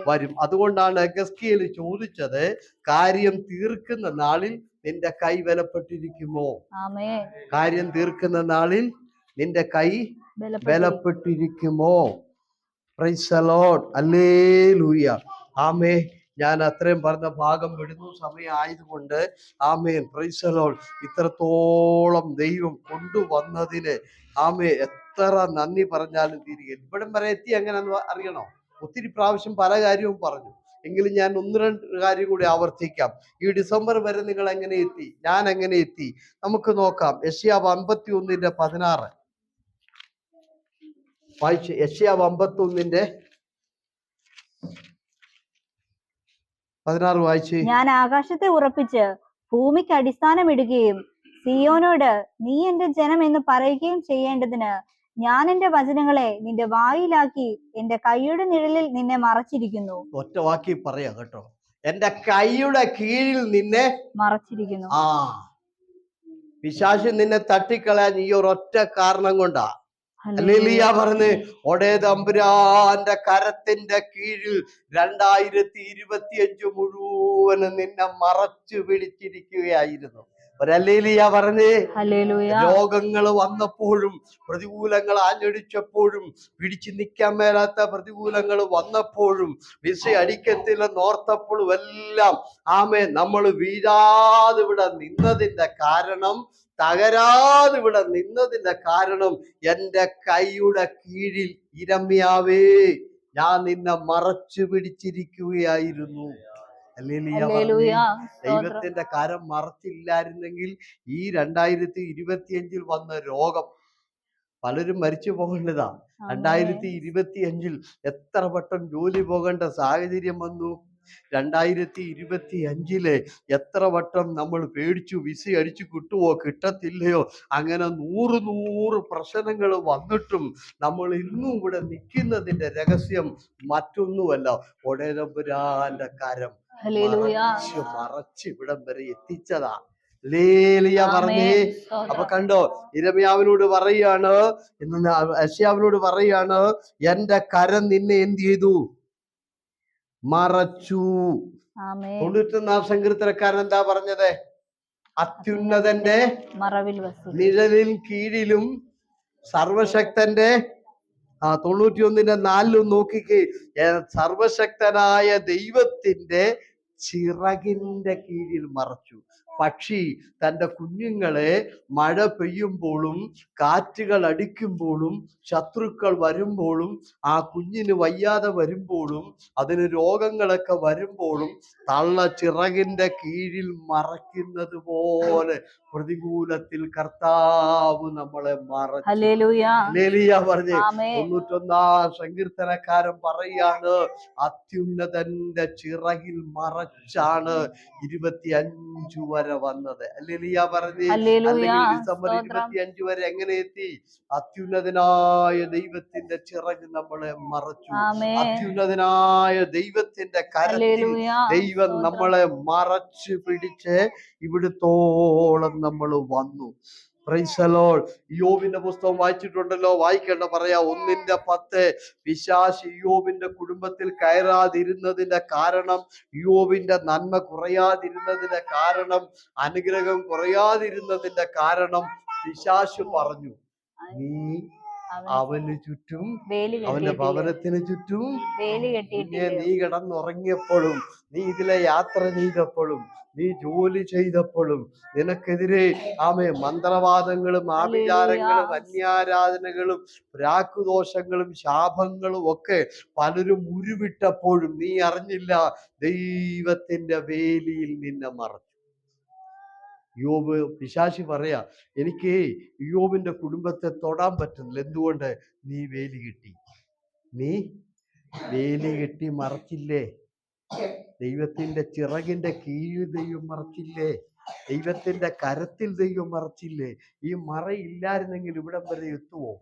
വരും. അതുകൊണ്ടാണ് എഗസ്കേൽ ചോദിച്ചത്, കാര്യം തീർക്കുന്ന നാളിൽ നിന്റെ കൈ ബലപ്പെട്ടിരിക്കുമോ? കാര്യം തീർക്കുന്ന നാളിൽ നിന്റെ കൈ ബലപ്പെട്ടിരിക്കുമോ? Praise the lord. ഹല്ലേലൂയ. ആമേ. ഞാൻ അത്രയും പറഞ്ഞ ഭാഗം വിടുന്നു, സമയം ആയതുകൊണ്ട്. ആമേൻ. Praise the lord. ഇത്രത്തോളം ദൈവം കൊണ്ടുവന്നതിന് ആമേ എത്ര നന്ദി പറഞ്ഞാലും തീരുകയില്ല. ഇവിടം വരെ എത്തി എങ്ങനെയാന്ന് അറിയണോ? ഒത്തിരി പ്രാവശ്യം പല കാര്യവും പറഞ്ഞു, എങ്കിലും ഞാൻ 1-2 കാര്യം കൂടി ആവർത്തിക്കാം. ഈ ഡിസംബർ വരെ നിങ്ങൾ എങ്ങനെ എത്തി, ഞാൻ എങ്ങനെ എത്തി, നമുക്ക് നോക്കാം. യെശയ്യാവ് 51:16 വായിച്ച്. യെശയ്യാവ് 51:16 വായിച്ച്. ഞാൻ ആകാശത്തെ ഉറപ്പിച്ച് ഭൂമിക്ക് അടിസ്ഥാനമിടുകയും സിയോനോട് നീ എന്റെ ജനം എന്ന് പറയുകയും ചെയ്യേണ്ടതിന് ഞാൻ എന്റെ വചനങ്ങളെ നിന്റെ വായിലാക്കി എന്റെ കൈയുടെ നിഴലിൽ നിന്നെ മറച്ചിരിക്കുന്നു. ഒറ്റ വാക്കി പറയാ കേട്ടോ, എന്റെ കൈയുടെ കീഴിൽ നിന്നെ മറച്ചിരിക്കുന്നു. പിശാച് നിന്നെ തട്ടിക്കളയാൻ ഈ ഒരൊറ്റ കാരണം കൊണ്ടാ. ഹല്ലേലൂയ പറഞ്ഞ്, ഒടേ തമ്പുരാന്റെ കരത്തിന്റെ കീഴിൽ 2025 മുഴുവനും നിന്നെ മറച്ചു പിടിച്ചിരിക്കുകയായിരുന്നു. ഹല്ലേലൂയ പറഞ്ഞ്. രോഗങ്ങൾ വന്നപ്പോഴും പ്രതികൂലങ്ങൾ ആഞ്ഞടിച്ചപ്പോഴും പിടിച്ചു നിൽക്കാൻ മേലാത്ത പ്രതികൂലങ്ങൾ വന്നപ്പോഴും വിസ അടിക്കത്തില്ലെന്ന് ഓർത്തപ്പോഴും എല്ലാം ആമേ നമ്മൾ വീഴാതെ ഇവിടെ നിന്നതിന്റെ കാരണം, തകരാതെ ഇവിടെ നിന്നതിന്റെ കാരണം, എന്റെ കൈയുടെ കീഴിൽ ഇരമ്യാവേ ഞാൻ നിന്നെ മറച്ചു പിടിച്ചിരിക്കുകയായിരുന്നു. ദൈവത്തിന്റെ കരം മറച്ചില്ലായിരുന്നെങ്കിൽ ഈ 2025 വന്ന രോഗം പലരും മരിച്ചു പോകേണ്ടതാ. 2025 എത്ര വട്ടം ജോലി പോകേണ്ട സാഹചര്യം വന്നു. 2025 എത്ര വട്ടം നമ്മൾ പേടിച്ചു, വിസ അടിച്ചു കിട്ടുവോ കിട്ടത്തില്ലയോ, അങ്ങനെ 100 പ്രശ്നങ്ങൾ വന്നിട്ടും നമ്മൾ ഇന്നും ഇവിടെ നിൽക്കുന്നതിന്റെ രഹസ്യം മറ്റൊന്നുമല്ല, ഒടേതമ്പുരാന്റെ കരം മറച്ച് ഇവിടം വരെ എത്തിച്ചതാ. ഹല്ലേലൂയ പറഞ്ഞേ. ആമേൻ. അപ്പൊ സ്തോത്രം. കണ്ടോ, യിരെമ്യാവിനോട് പറയാണ്, യെശയ്യാവിനോട് പറയാണ്, എന്റെ കരം നിന്നെ എന്ത് ചെയ്തു? മറച്ചു. ആമേൻ. 91 സങ്കീർത്തനക്കാരൻ എന്താ പറഞ്ഞത്? അത്യുന്നതന്റെ മറവിൽ വസിക്കും. നിഴലിൻ കീഴിലും സർവശക്തന്റെ 91:4 നോക്കിക്കേ, സർവശക്തനായ ദൈവത്തിന്റെ ചിറകിന്റെ കീഴിൽ മറച്ചു. പക്ഷി തന്റെ കുഞ്ഞുങ്ങളെ മഴ പെയ്യുമ്പോഴും കാറ്റുകൾ അടിക്കുമ്പോഴും ശത്രുക്കൾ വരുമ്പോഴും ആ കുഞ്ഞിന് വയ്യാതെ വരുമ്പോഴും അതിന് രോഗങ്ങളൊക്കെ വരുമ്പോഴും തള്ള ചിറകിന്റെ കീഴിൽ മറയ്ക്കുന്നത് പോലെ പ്രതികൂലത്തിൽ കർത്താവ് നമ്മളെ മറച്ചു. ഹല്ലേലൂയ പറഞ്ഞേ. 91 സങ്കീർത്തനക്കാരൻ പറയാണ്, അത്യുന്നതന്റെ ചിറകിൽ മറച്ചാണ് 25 വരെ വന്നത്. ഹല്ലേലൂയ പറഞ്ഞേ. അല്ലെങ്കിൽ ഡിസംബർ 25 വരെ എങ്ങനെ എത്തി? അത്യുന്നതനായ ദൈവത്തിന്റെ ചിറക് നമ്മളെ മറച്ചു. അത്യുന്നതനായ ദൈവത്തിന്റെ കരത്തിൽ ദൈവം നമ്മളെ മറച്ചു പിടിച്ച് ഇവിടുത്തോളം നമ്മൾ വന്നു. Price the Lord. ഇയ്യോബിന്റെ പുസ്തകം വായിച്ചിട്ടുണ്ടല്ലോ, വായിക്കേണ്ട പറയാ. 1:10 പിശാച് ഇയ്യോബിന്റെ കുടുംബത്തിൽ കയറാതിരുന്നതിന്റെ കാരണം, ഇയ്യോബിന്റെ നന്മ കുറയാതിരുന്നതിന്റെ കാരണം, അനുഗ്രഹം കുറയാതിരുന്നതിന്റെ കാരണം, പിശാച് പറഞ്ഞു, നീ അവന് ചുറ്റും, അവന്റെ ഭവനത്തിന് ചുറ്റും നീ കിടന്നുറങ്ങിയപ്പോഴും, നീ ഇതിലെ യാത്ര ചെയ്തപ്പോഴും, നീ ജോലി ചെയ്തപ്പോഴും നിനക്കെതിരെ മന്ത്രവാദങ്ങളും ആഭിചാരങ്ങളും അന്യാരാധനകളും രാക്കുദോഷങ്ങളും ശാപങ്ങളും ഒക്കെ പലരും ഉരുവിട്ടപ്പോഴും നീ അറിഞ്ഞില്ല, ദൈവത്തിന്റെ വേലിയിൽ നിന്നെ മറച്ചു. യോബ്, പിശാചി പറയാ, എനിക്ക് യോബിന്റെ കുടുംബത്തെ തൊടാൻ പറ്റുന്നില്ല. എന്തുകൊണ്ട്? നീ വേലി കെട്ടി, നീ വേലി കെട്ടി മറച്ചില്ലേ? ദൈവത്തിന്റെ ചിറകിന്റെ കീഴിൽ ദൈവം മറച്ചില്ലേ? ദൈവത്തിന്റെ കരത്തിൽ ദൈവം മറച്ചില്ലേ? ഈ മറയില്ലായിരുന്നെങ്കിൽ ഇവിടം വരെ എത്തുവോ?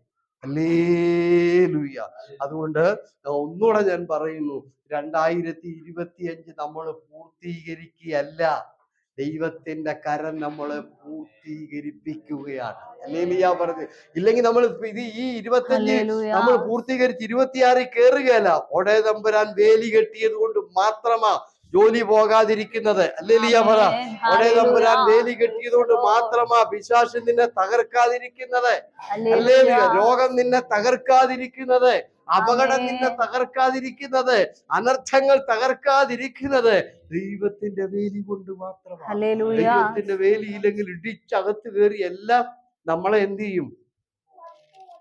ഹല്ലേലൂയ. അതുകൊണ്ട് ഒന്നുകൂടെ ഞാൻ പറയുന്നു, 2025 നമ്മൾ പൂർത്തീകരിക്കുകയല്ല, ദൈവത്തിന്റെ കരം നമ്മളെ പൂർത്തീകരിപ്പിക്കുകയാണ്. ഹല്ലേലൂയ പറഞ്ഞു. ഇല്ലെങ്കിൽ നമ്മൾ ഈ 25 നമ്മൾ പൂർത്തീകരിച്ച് 26 കയറുകയല്ല. ഒടേ തമ്പുരാൻ വേലി കെട്ടിയത് കൊണ്ട് മാത്രമാ ജോലി പോകാതിരിക്കുന്നത്. ഹല്ലേലൂയ പറ. ഒടേ തമ്പുരാൻ വേലി കെട്ടിയത് കൊണ്ട് മാത്രമാ പിശാച് നിന്നെ തകർക്കാതിരിക്കുന്നത്. ഹല്ലേലൂയ. രോഗം നിന്നെ തകർക്കാതിരിക്കുന്നത്, അപകടം നിന്നെ തകർക്കാതിരിക്കുന്നത്, അനർത്ഥങ്ങൾ തകർക്കാതിരിക്കുന്നത് ദൈവത്തിന്റെ വേലി കൊണ്ട് മാത്രമാണ്. ദൈവത്തിന്റെ വേലിയില്ലെങ്കിൽ ഇടിച്ചകത്ത് കയറി എല്ലാം നമ്മളെ എന്ത് ചെയ്യും?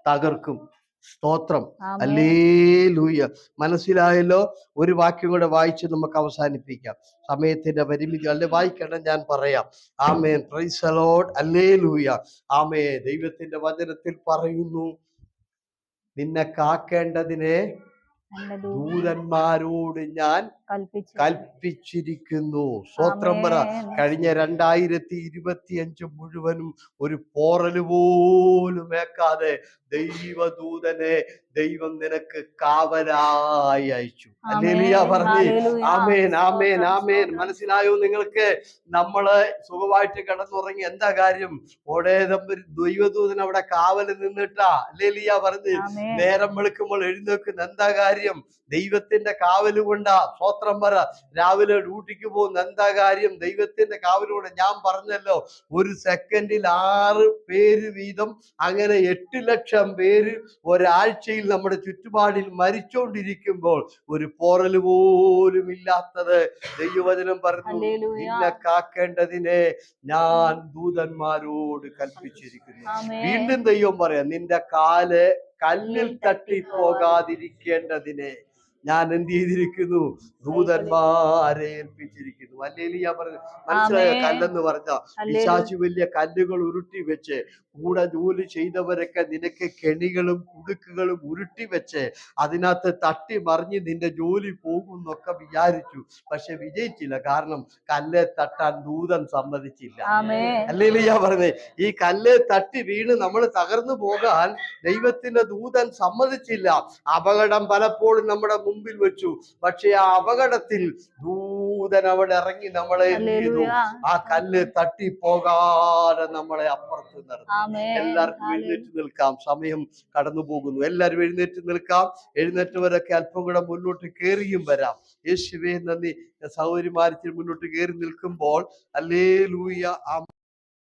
തകർക്കും. സ്തോത്രം. ഹല്ലേലൂയ. മനസ്സിലായല്ലോ? ഒരു വാക്യം കൂടെ വായിച്ച് നമുക്ക് അവസാനിപ്പിക്കാം, സമയത്തിന്റെ പരിമിതി അല്ലെ. വായിക്കണം, ഞാൻ പറയാം. ആമേൻ. Praise the lord. ഹല്ലേലൂയ. ആമേൻ. ദൈവത്തിന്റെ വചനത്തിൽ പറയുന്നു, നിന്നെ കാക്കേണ്ടതിനെ ദൂതന്മാരോട് ഞാൻ കൽപ്പിച്ചിരിക്കുന്നു. സ്തോത്രം പറ. കഴിഞ്ഞ 2025 മുഴുവനും ഒരു പോറല് പോലും ഏക്കാതെ ദൈവദൂതനെ ദൈവം നിനക്ക് കാവലായി അയച്ചു. ഹല്ലേലൂയ പറഞ്ഞേ. ആമേൻ, ആമേൻ, ആമേൻ. മനസ്സിലായോ നിങ്ങൾക്ക്? നമ്മള് സുഖമായിട്ട് കിടന്നുറങ്ങി എന്താ കാര്യം? ദൈവദൂതൻ അവിടെ കാവല് നിന്നിട്ടാ. ഹല്ലേലൂയ പറഞ്ഞ്. നേരം വെളുക്കുമ്പോൾ എഴുന്നേൽക്കുന്ന എന്താ കാര്യം? ദൈവത്തിന്റെ കാവല് കൊണ്ടാ. സ്തോത്രം പറ. രാവിലെ ഡ്യൂട്ടിക്ക് പോകുന്ന എന്താ കാര്യം? ദൈവത്തിന്റെ കാവലുകൊണ്ട്. ഞാൻ പറഞ്ഞല്ലോ, ഒരു സെക്കൻഡിൽ 6 പേര് വീതം, അങ്ങനെ 8 ലക്ഷം പേര് ഒരാഴ്ചയിൽ നമ്മുടെ ചുറ്റുപാടിൽ മരിച്ചോണ്ടിരിക്കുമ്പോൾ ഒരു പോറല് പോലും ഇല്ലാത്തത് ദൈവവചനം പറഞ്ഞു, നിന്നെ കാക്കേണ്ടതിനെ ഞാൻ ദൂതന്മാരോട് കൽപ്പിച്ചിരിക്കുന്നു. വീണ്ടും ദൈവം പറയാം, നിന്റെ കാല് കല്ലിൽ തട്ടി പോകാതിരിക്കേണ്ടതിനെ ഞാൻ എന്ത് ചെയ്തിരിക്കുന്നു? ദൂതന്മാരെ ഏൽപ്പിച്ചിരിക്കുന്നു. ഹല്ലേലൂയ പറഞ്ഞു. മനസ്സിലായോ? കല്ലെന്ന് പറഞ്ഞ പിശാച് വലിയ കല്ലുകൾ ഉരുട്ടി വെച്ച്, കൂടെ ജോലി ചെയ്തവരൊക്കെ നിനക്ക് കെണികളും കുടുക്കുകളും ഉരുട്ടി വെച്ച് അതിനകത്ത് തട്ടി മറിഞ്ഞ് നിന്റെ ജോലി പോകുന്നൊക്കെ വിചാരിച്ചു. പക്ഷെ വിജയിച്ചില്ല. കാരണം കല്ലെ തട്ടാൻ ദൂതൻ സമ്മതിച്ചില്ല. ഹല്ലേലൂയ പറഞ്ഞേ. ഈ കല്ല് തട്ടി വീണ് നമ്മൾ തകർന്നു പോകാൻ ദൈവത്തിന്റെ ദൂതൻ സമ്മതിച്ചില്ല. അപകടം പലപ്പോഴും നമ്മുടെ മുമ്പിൽ വെച്ചു. പക്ഷെ ആ അപകടത്തിൽ ദൂതൻ അവിടെ ഇറങ്ങി നമ്മളെ എന്ത് ചെയ്തു? ആ കല്ല് തട്ടിപ്പോകാതെ നമ്മളെ അപ്പുറത്ത് നിർത്തി. എല്ലാവർക്കും എഴുന്നേറ്റ് നിൽക്കാം, സമയം കടന്നു പോകുന്നു. എല്ലാവരും എഴുന്നേറ്റ് നിൽക്കാം. എഴുന്നേറ്റവരൊക്കെ അല്പം കൂടെ മുന്നോട്ട് കയറിയും വരാം. യേശുവേ നന്ദി. സഹോദരിമാരിച്ചിരി മുന്നോട്ട് കയറി നിൽക്കുമ്പോൾ ഹല്ലേലൂയ.